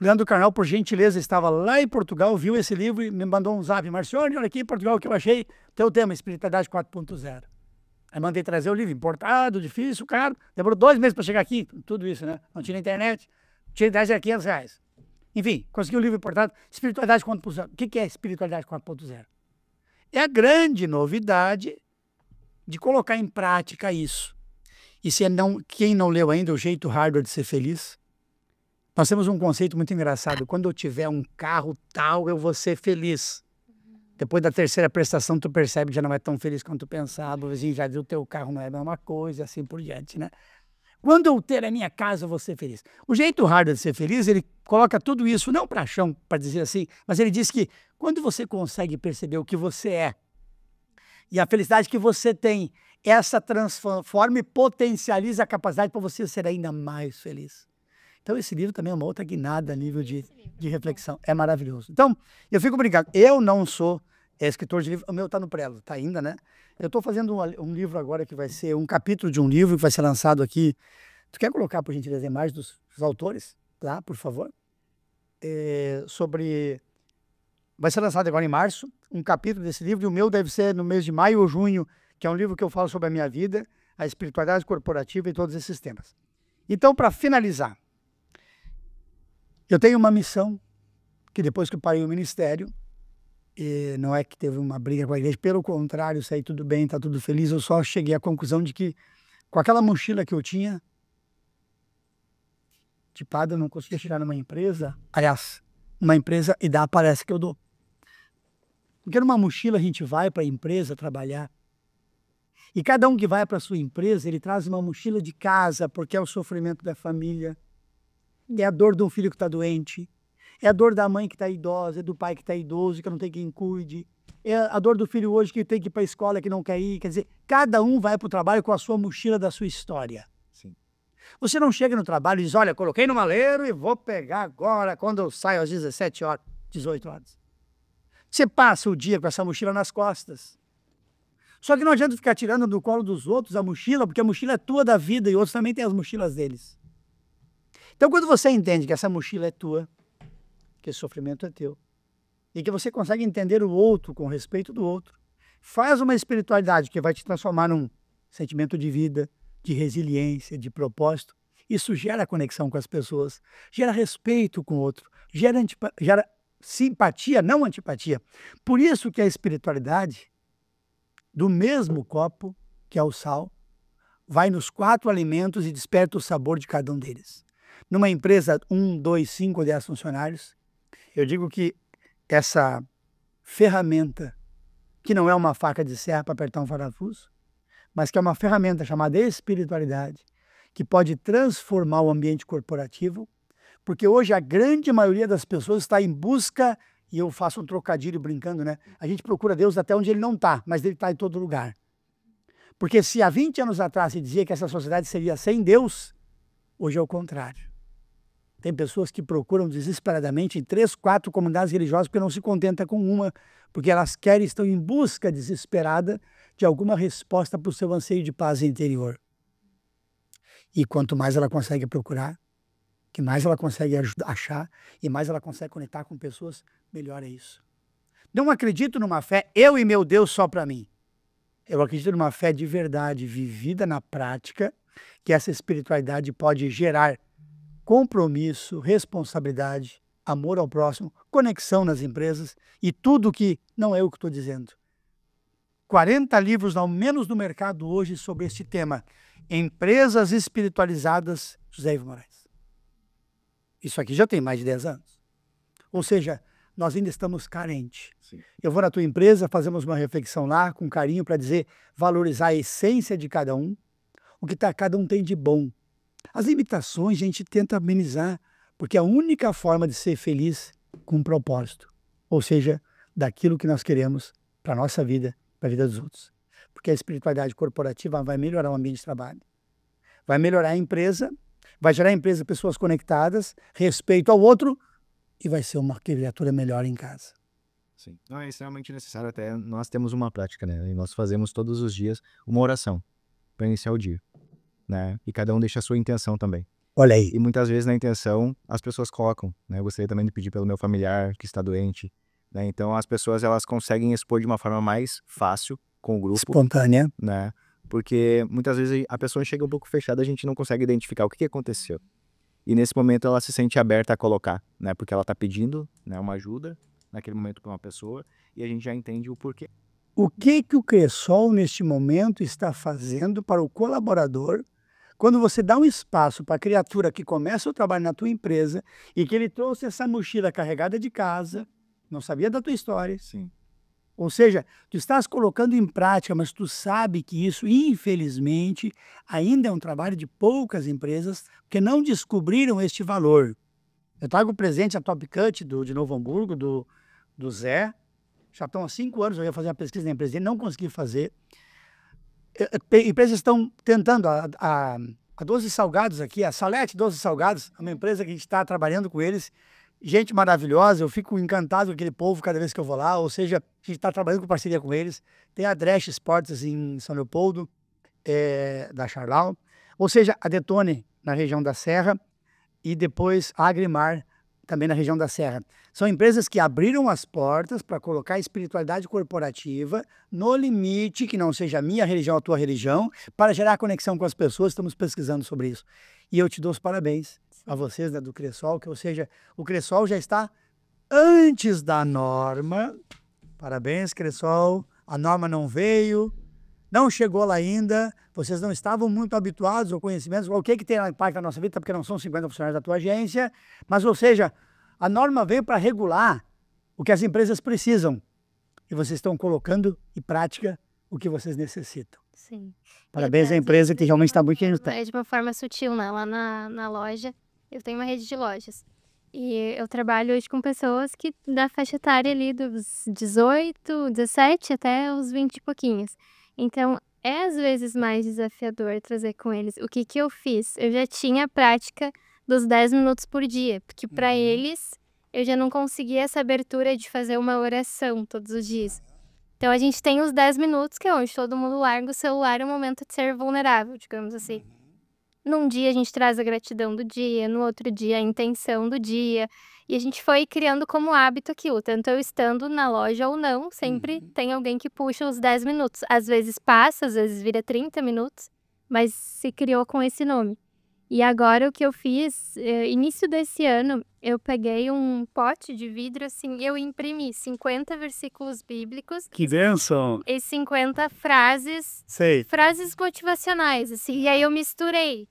O Leandro Carnal, por gentileza, estava lá em Portugal, viu esse livro e me mandou um zap. Marcione, olha aqui em Portugal que eu achei teu tema, Espiritualidade 4.0. Aí mandei trazer o livro, importado, difícil, caro. Demorou 2 meses para chegar aqui, tudo isso, né? Não tinha internet. Tinha internet, era R$500. Enfim, consegui o livro importado, Espiritualidade 4.0. O que é Espiritualidade 4.0? É a grande novidade de colocar em prática isso. E quem não leu ainda O Jeito Hardware de Ser Feliz, nós temos um conceito muito engraçado. Quando eu tiver um carro tal, eu vou ser feliz. Depois da 3ª prestação, tu percebe que já não é tão feliz quanto tu pensava. O vizinho já viu o teu carro, não é a mesma coisa, assim por diante, né? Quando eu ter a minha casa, eu vou ser feliz. O Jeito Hardware de Ser Feliz, ele coloca tudo isso, não para chão, para dizer assim, mas ele diz que quando você consegue perceber o que você é e a felicidade que você tem, essa transforma e potencializa a capacidade para você ser ainda mais feliz. Então, esse livro também é uma outra guinada a nível de reflexão. É maravilhoso. Então, eu fico brincando. Eu não sou escritor de livro. O meu está no prelo, está ainda, né? Eu estou fazendo um livro agora que vai ser um capítulo de um livro que vai ser lançado aqui. Tu quer colocar, por gentileza, a imagem dos autores? Tá, por favor. Vai ser lançado agora em março, um capítulo desse livro. E o meu deve ser no mês de maio ou junho, que é um livro que eu falo sobre a minha vida, a espiritualidade corporativa e todos esses temas. Então, para finalizar, eu tenho uma missão que depois que eu parei o ministério, e não é que teve uma briga com a igreja, pelo contrário, saí tudo bem, tá tudo feliz, eu só cheguei à conclusão de que com aquela mochila que eu tinha, tipada, eu não conseguia tirar numa empresa, aliás, uma empresa e dar parece que eu dou. Porque numa mochila a gente vai para a empresa trabalhar, e cada um que vai para a sua empresa, ele traz uma mochila de casa, porque é o sofrimento da família, é a dor de um filho que está doente, é a dor da mãe que está idosa, é do pai que está idoso, que não tem quem cuide, é a dor do filho hoje que tem que ir para a escola, que não quer ir. Quer dizer, cada um vai para o trabalho com a sua mochila da sua história. Sim. Você não chega no trabalho e diz, olha, coloquei no maleiro e vou pegar agora, quando eu saio às 17 horas, 18 horas. Você passa o dia com essa mochila nas costas. Só que não adianta ficar tirando do colo dos outros a mochila, porque a mochila é tua da vida e outros também têm as mochilas deles. Então, quando você entende que essa mochila é tua, que esse sofrimento é teu, e que você consegue entender o outro com respeito do outro, faz uma espiritualidade que vai te transformar num sentimento de vida, de resiliência, de propósito. Isso gera conexão com as pessoas, gera respeito com o outro, gera simpatia, não antipatia. Por isso que a espiritualidade, do mesmo copo, que é o sal, vai nos 4 alimentos e desperta o sabor de cada um deles. Numa empresa, 1, 2, 5 ou 10 funcionários, eu digo que essa ferramenta, que não é uma faca de serra para apertar um parafuso, mas que é uma ferramenta chamada espiritualidade, que pode transformar o ambiente corporativo, porque hoje a grande maioria das pessoas está em busca, e eu faço um trocadilho brincando, né? A gente procura Deus até onde ele não está, mas ele está em todo lugar. Porque se há 20 anos atrás se dizia que essa sociedade seria sem Deus, hoje é o contrário. Tem pessoas que procuram desesperadamente em 3, 4 comunidades religiosas porque não se contenta com uma, porque elas querem, estão em busca desesperada de alguma resposta para o seu anseio de paz interior. E quanto mais ela consegue procurar, que mais ela consegue achar e mais ela consegue conectar com pessoas, melhor é isso. Não acredito numa fé, eu e meu Deus só para mim. Eu acredito numa fé de verdade, vivida na prática, que essa espiritualidade pode gerar compromisso, responsabilidade, amor ao próximo, conexão nas empresas e tudo que não é o que estou dizendo. 40 livros, ao menos no mercado hoje, sobre este tema. Empresas espiritualizadas, José Ivo Moraes. Isso aqui já tem mais de 10 anos. Ou seja, nós ainda estamos carentes. Sim. Eu vou na tua empresa, fazemos uma reflexão lá, com carinho, para dizer, valorizar a essência de cada um, o que cada um tem de bom. As limitações a gente tenta amenizar, porque é a única forma de ser feliz com um propósito. Ou seja, daquilo que nós queremos para a nossa vida, para a vida dos outros. Porque a espiritualidade corporativa vai melhorar o ambiente de trabalho, vai melhorar a empresa, vai gerar a empresa pessoas conectadas, respeito ao outro, e vai ser uma criatura melhor em casa. Sim. Não, é extremamente necessário. Até nós temos uma prática, né? E nós fazemos todos os dias uma oração para iniciar o dia, né? E cada um deixa a sua intenção também. Olha aí. E muitas vezes na intenção as pessoas colocam, né? Eu gostaria também de pedir pelo meu familiar que está doente, né? Então as pessoas elas conseguem expor de uma forma mais fácil com o grupo, Espontânea. né? Porque muitas vezes a pessoa chega um pouco fechada, a gente não consegue identificar o que aconteceu. E nesse momento ela se sente aberta a colocar, né? Porque ela está pedindo, né, uma ajuda naquele momento para uma pessoa e a gente já entende o porquê. O que o Cresol neste momento está fazendo para o colaborador quando você dá um espaço para a criatura que começa o trabalho na tua empresa e que ele trouxe essa mochila carregada de casa, não sabia da tua história. Sim. Ou seja, tu estás colocando em prática, mas tu sabe que isso, infelizmente, ainda é um trabalho de poucas empresas que não descobriram este valor. Eu trago presente a Top Cut de Novo Hamburgo, do Zé. Já estão há 5 anos, eu ia fazer uma pesquisa na empresa, não consegui fazer. Empresas estão tentando, a 12 Salgados aqui, a Salete 12 Salgados, é uma empresa que a gente está trabalhando com eles, gente maravilhosa, eu fico encantado com aquele povo cada vez que eu vou lá, ou seja, a gente está trabalhando com parceria com eles. Tem a Dresch Sports em São Leopoldo, da Charlau, ou seja, a Detone na região da Serra e depois a Agrimar também na região da Serra. São empresas que abriram as portas para colocar a espiritualidade corporativa no limite, que não seja a minha religião, a tua religião, para gerar conexão com as pessoas. Estamos pesquisando sobre isso. E eu te dou os parabéns a vocês, né, do Cresol, ou seja, o Cresol já está antes da norma. Parabéns, Cresol. A norma não veio, não chegou lá ainda, vocês não estavam muito habituados ao conhecimento, o que tem impacto na nossa vida, porque não são 50 funcionários da tua agência, mas, ou seja, a norma veio para regular o que as empresas precisam, e vocês estão colocando em prática o que vocês necessitam. Sim. Parabéns à empresa que realmente está muito bem. É de uma forma sutil, né? Lá na loja, eu tenho uma rede de lojas. E eu trabalho hoje com pessoas que da faixa etária ali dos 18, 17 até os 20 e pouquinhos. Então, é às vezes mais desafiador trazer com eles. O que eu fiz? Eu já tinha a prática dos 10 minutos por dia, porque para eles eu já não conseguia essa abertura de fazer uma oração todos os dias. Então a gente tem os 10 minutos, que é onde todo mundo larga o celular, é o momento de ser vulnerável, digamos assim. Num dia a gente traz a gratidão do dia, no outro dia a intenção do dia. E a gente foi criando como hábito aquilo, tanto eu estando na loja ou não, sempre tem alguém que puxa os 10 minutos. Às vezes passa, às vezes vira 30 minutos, mas se criou com esse nome. E agora o que eu fiz, início desse ano, eu peguei um pote de vidro, assim, eu imprimi 50 versículos bíblicos. Que bênção! E 50 frases, frases motivacionais, assim, e aí eu misturei.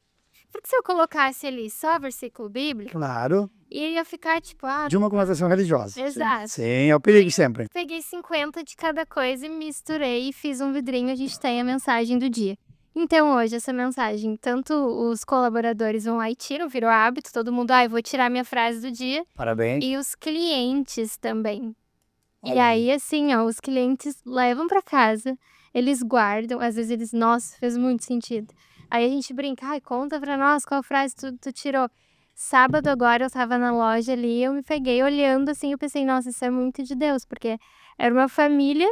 Porque se eu colocasse ali só versículo bíblico, Claro. ia ficar tipo, de uma conotação religiosa. Exato. Sim, é o perigo sempre. Peguei 50 de cada coisa e misturei e fiz um vidrinho, a gente tem a mensagem do dia. Então hoje essa mensagem, tanto os colaboradores vão lá e tiram, virou hábito, todo mundo, eu vou tirar minha frase do dia. Parabéns. E os clientes também. E aí assim, os clientes levam para casa, eles guardam, às vezes eles, nossa, fez muito sentido. Aí a gente brinca, conta pra nós qual frase tu tirou. Sábado agora eu tava na loja ali, eu me peguei olhando assim, eu pensei, nossa, isso é muito de Deus, porque era uma família,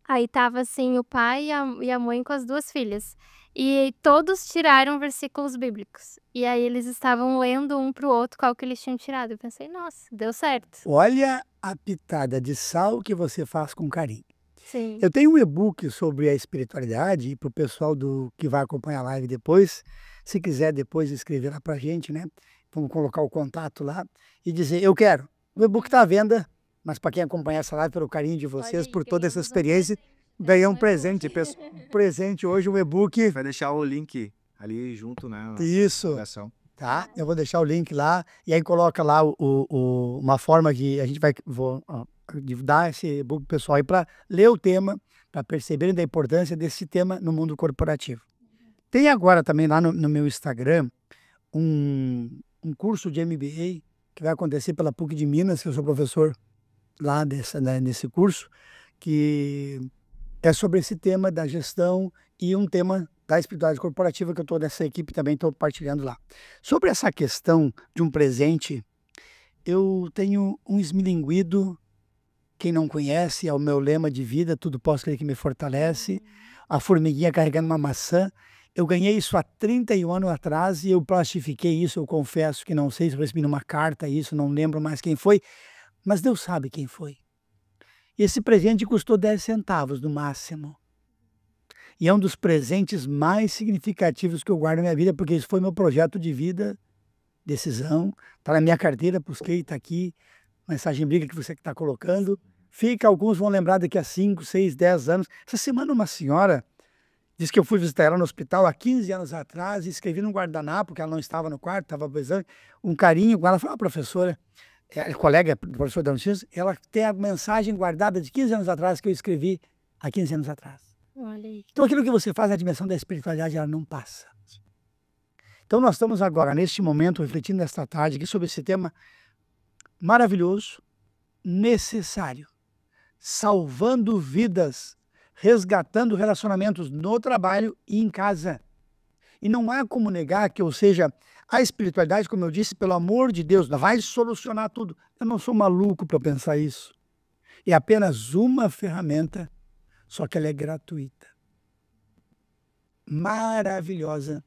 aí tava assim o pai e a mãe com as 2 filhas. E todos tiraram versículos bíblicos. E aí eles estavam lendo um pro outro qual que eles tinham tirado. Eu pensei, nossa, deu certo. Olha a pitada de sal que você faz com carinho. Sim. Eu tenho um e-book sobre a espiritualidade, e para o pessoal que vai acompanhar a live depois, se quiser depois escrever lá para a gente, né? Vamos colocar o contato lá e dizer, eu quero. O e-book está à venda, mas para quem acompanhar essa live, pelo carinho de vocês, por toda essa experiência, ganhou um presente. Presente hoje, um e-book. Vai deixar o link ali junto, né? Isso. Tá? Eu vou deixar o link lá e aí coloca lá uma forma que a gente vai dar esse e-book pessoal aí para ler o tema, para perceberem da importância desse tema no mundo corporativo. Tem agora também lá no meu Instagram um curso de MBA que vai acontecer pela PUC de Minas, que eu sou professor lá nesse curso, que é sobre esse tema da gestão e um tema da espiritualidade corporativa que eu estou nessa equipe também, estou partilhando lá. Sobre essa questão de um presente, eu tenho um esmilinguido Quem não conhece, é o meu lema de vida, tudo posso crer que me fortalece. A formiguinha carregando uma maçã. Eu ganhei isso há 31 anos atrás e eu plastifiquei isso, eu confesso que não sei se eu recebi numa carta isso, não lembro mais quem foi, mas Deus sabe quem foi. Esse presente custou 10 centavos no máximo. E é um dos presentes mais significativos que eu guardo na minha vida, porque isso foi meu projeto de vida, decisão, está na minha carteira, busquei, está aqui, mensagem briga que você está colocando. Fica, alguns vão lembrar daqui a 5, 6, 10 anos. Essa semana uma senhora disse que eu fui visitar ela no hospital há 15 anos atrás e escrevi num guardanapo, porque ela não estava no quarto, estava pesando, um carinho com ela. Falei, professora, colega do professor da notícia, ela tem a mensagem guardada de 15 anos atrás que eu escrevi há 15 anos atrás. Olha aí. Então aquilo que você faz na dimensão da espiritualidade, ela não passa. Então nós estamos agora, neste momento, refletindo nesta tarde aqui sobre esse tema maravilhoso, necessário, salvando vidas, resgatando relacionamentos no trabalho e em casa. E não há como negar que, ou seja, a espiritualidade, como eu disse, pelo amor de Deus, vai solucionar tudo. Eu não sou maluco para pensar isso. É apenas uma ferramenta, só que ela é gratuita. Maravilhosa.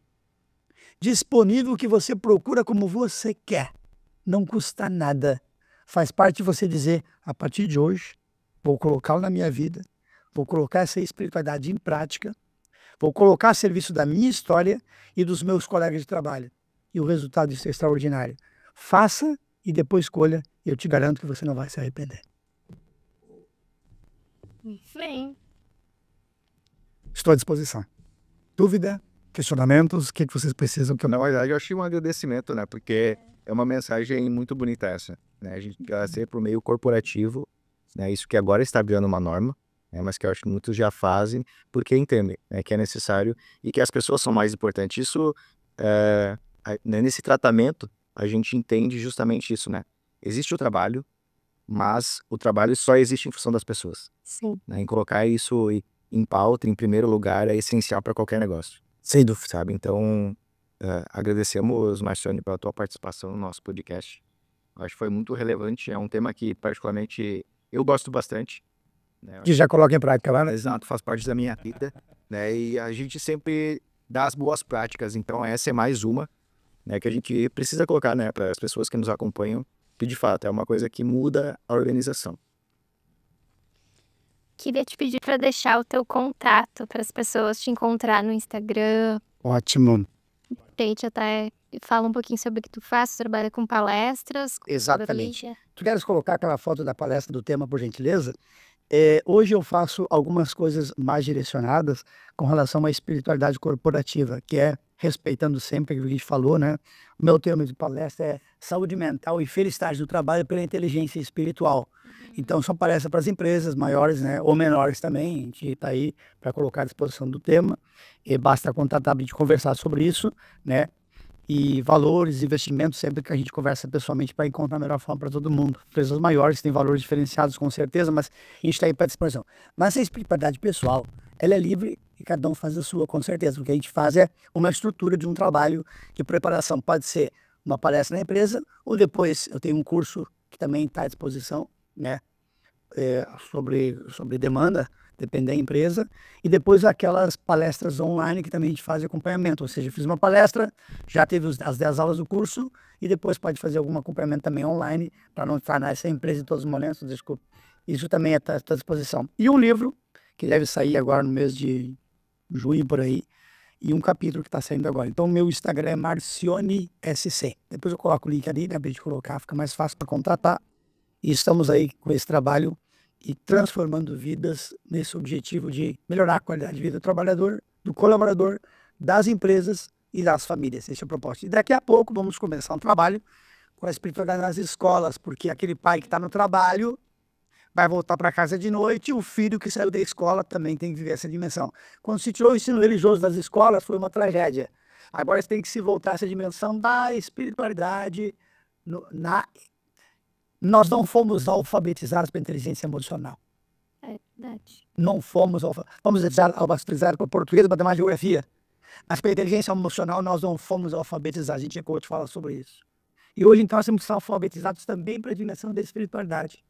Disponível, que você procura como você quer. Não custa nada. Faz parte de você dizer, a partir de hoje, vou colocá-lo na minha vida, vou colocar essa espiritualidade em prática, vou colocar a serviço da minha história e dos meus colegas de trabalho. E o resultado disso é extraordinário. Faça e depois escolha, e eu te garanto que você não vai se arrepender. Sim. Estou à disposição. Dúvida? Questionamentos? O que vocês precisam que eu... Na verdade, eu achei um agradecimento, né? Porque é uma mensagem muito bonita essa, né? A gente quer ser para o meio corporativo, né? Isso que agora está virando uma norma, né? Mas que eu acho que muitos já fazem porque entendem, né? Que é necessário e que as pessoas são mais importantes. Isso, nesse tratamento, a gente entende justamente isso, né? Existe o trabalho, mas o trabalho só existe em função das pessoas. Sim. Né? Em colocar isso em pauta, em primeiro lugar, é essencial para qualquer negócio. Sem dúvida. Sabe? Então, agradecemos, Marcione, pela tua participação no nosso podcast. Acho que foi muito relevante. É um tema que, particularmente, eu gosto bastante. Né? Que já coloca em prática lá, né? Exato, faz parte da minha vida. Né? E a gente sempre dá as boas práticas. Então, essa é mais uma, né, que a gente precisa colocar, né, para as pessoas que nos acompanham, que de fato é uma coisa que muda a organização. Queria te pedir para deixar o teu contato para as pessoas te encontrar no Instagram. Ótimo. Gente, até fala um pouquinho sobre o que tu faz, tu trabalha com palestras. Exatamente. Mídia. Tu queres colocar aquela foto da palestra do tema, por gentileza? Hoje eu faço algumas coisas mais direcionadas com relação à espiritualidade corporativa, que é respeitando sempre aquilo que a gente falou, né? O meu tema de palestra é saúde mental e felicidade do trabalho pela inteligência espiritual. Então, são palestras para as empresas maiores, né, ou menores também. A gente está aí para colocar à disposição do tema. E basta contatar para a gente conversar sobre isso, né? E valores, investimentos, sempre que a gente conversa pessoalmente para encontrar a melhor forma para todo mundo. Empresas maiores têm valores diferenciados, com certeza, mas a gente está aí para disposição. Mas a espiritualidade pessoal, ela é livre e cada um faz a sua, com certeza. O que a gente faz é uma estrutura de um trabalho de preparação. Pode ser uma palestra na empresa, ou depois eu tenho um curso que também está à disposição, né? Sobre demanda, depende da empresa, e depois aquelas palestras online que também a gente faz acompanhamento, ou seja, eu fiz uma palestra, já teve as 10 aulas do curso, e depois pode fazer algum acompanhamento também online, para não estar nessa empresa em todos os momentos, desculpa. Isso também está à disposição. E um livro, que deve sair agora no mês de junho, por aí, e um capítulo que está saindo agora. Então, meu Instagram é Marcione SC. Depois eu coloco o link ali, né, para a gente colocar, fica mais fácil para contratar. E estamos aí com esse trabalho e transformando vidas nesse objetivo de melhorar a qualidade de vida do trabalhador, do colaborador, das empresas e das famílias. Esse é o propósito. E daqui a pouco vamos começar um trabalho com a espiritualidade nas escolas, porque aquele pai que está no trabalho vai voltar para casa de noite e o filho que saiu da escola também tem que viver essa dimensão. Quando se tirou o ensino religioso das escolas, foi uma tragédia. Agora você tem que se voltar a essa dimensão da espiritualidade Nós não fomos alfabetizados para a inteligência emocional. É verdade. Não fomos alfabetizados para português, para matemática e geografia. Mas para a inteligência emocional nós não fomos alfabetizados. A gente tinha que falar sobre isso. E hoje então nós temos que ser alfabetizados também para a dimensão da espiritualidade.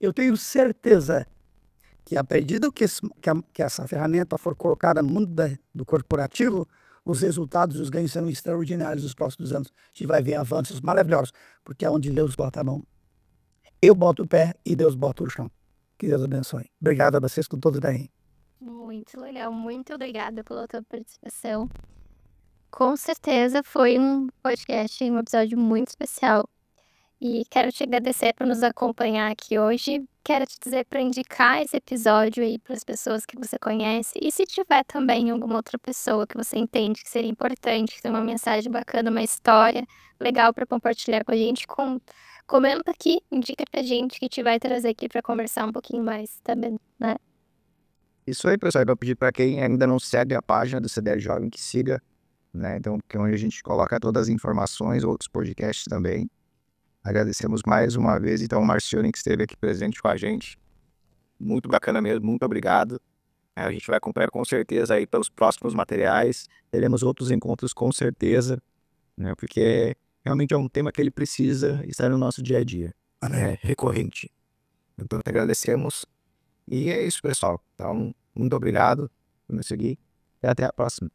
Eu tenho certeza que à medida que essa ferramenta for colocada no mundo do corporativo, os resultados e os ganhos serão extraordinários nos próximos anos. A gente vai ver avanços maravilhosos, porque é onde Deus bota a mão. Eu boto o pé e Deus bota o chão. Que Deus abençoe. Obrigado a vocês com todo carinho. Muito legal, muito obrigada pela tua participação. Com certeza foi um podcast, um episódio muito especial. E quero te agradecer por nos acompanhar aqui hoje. Quero te dizer para indicar esse episódio aí para as pessoas que você conhece. E se tiver também alguma outra pessoa que você entende que seria importante, que tem uma mensagem bacana, uma história legal para compartilhar com a gente, comenta aqui, indica pra gente que a gente vai trazer aqui para conversar um pouquinho mais também, né? Isso aí, pessoal. Eu vou pedir para quem ainda não segue a página do CDL Jovem que siga, né? Então, que é onde a gente coloca todas as informações, outros podcasts também. Agradecemos mais uma vez, então, o Marcione que esteve aqui presente com a gente. Muito bacana mesmo, muito obrigado. A gente vai acompanhar com certeza aí pelos próximos materiais. Teremos outros encontros com certeza, né? Porque realmente é um tema que ele precisa estar no nosso dia a dia. É recorrente. Então, agradecemos. E é isso, pessoal. Então, muito obrigado por me seguir e até a próxima.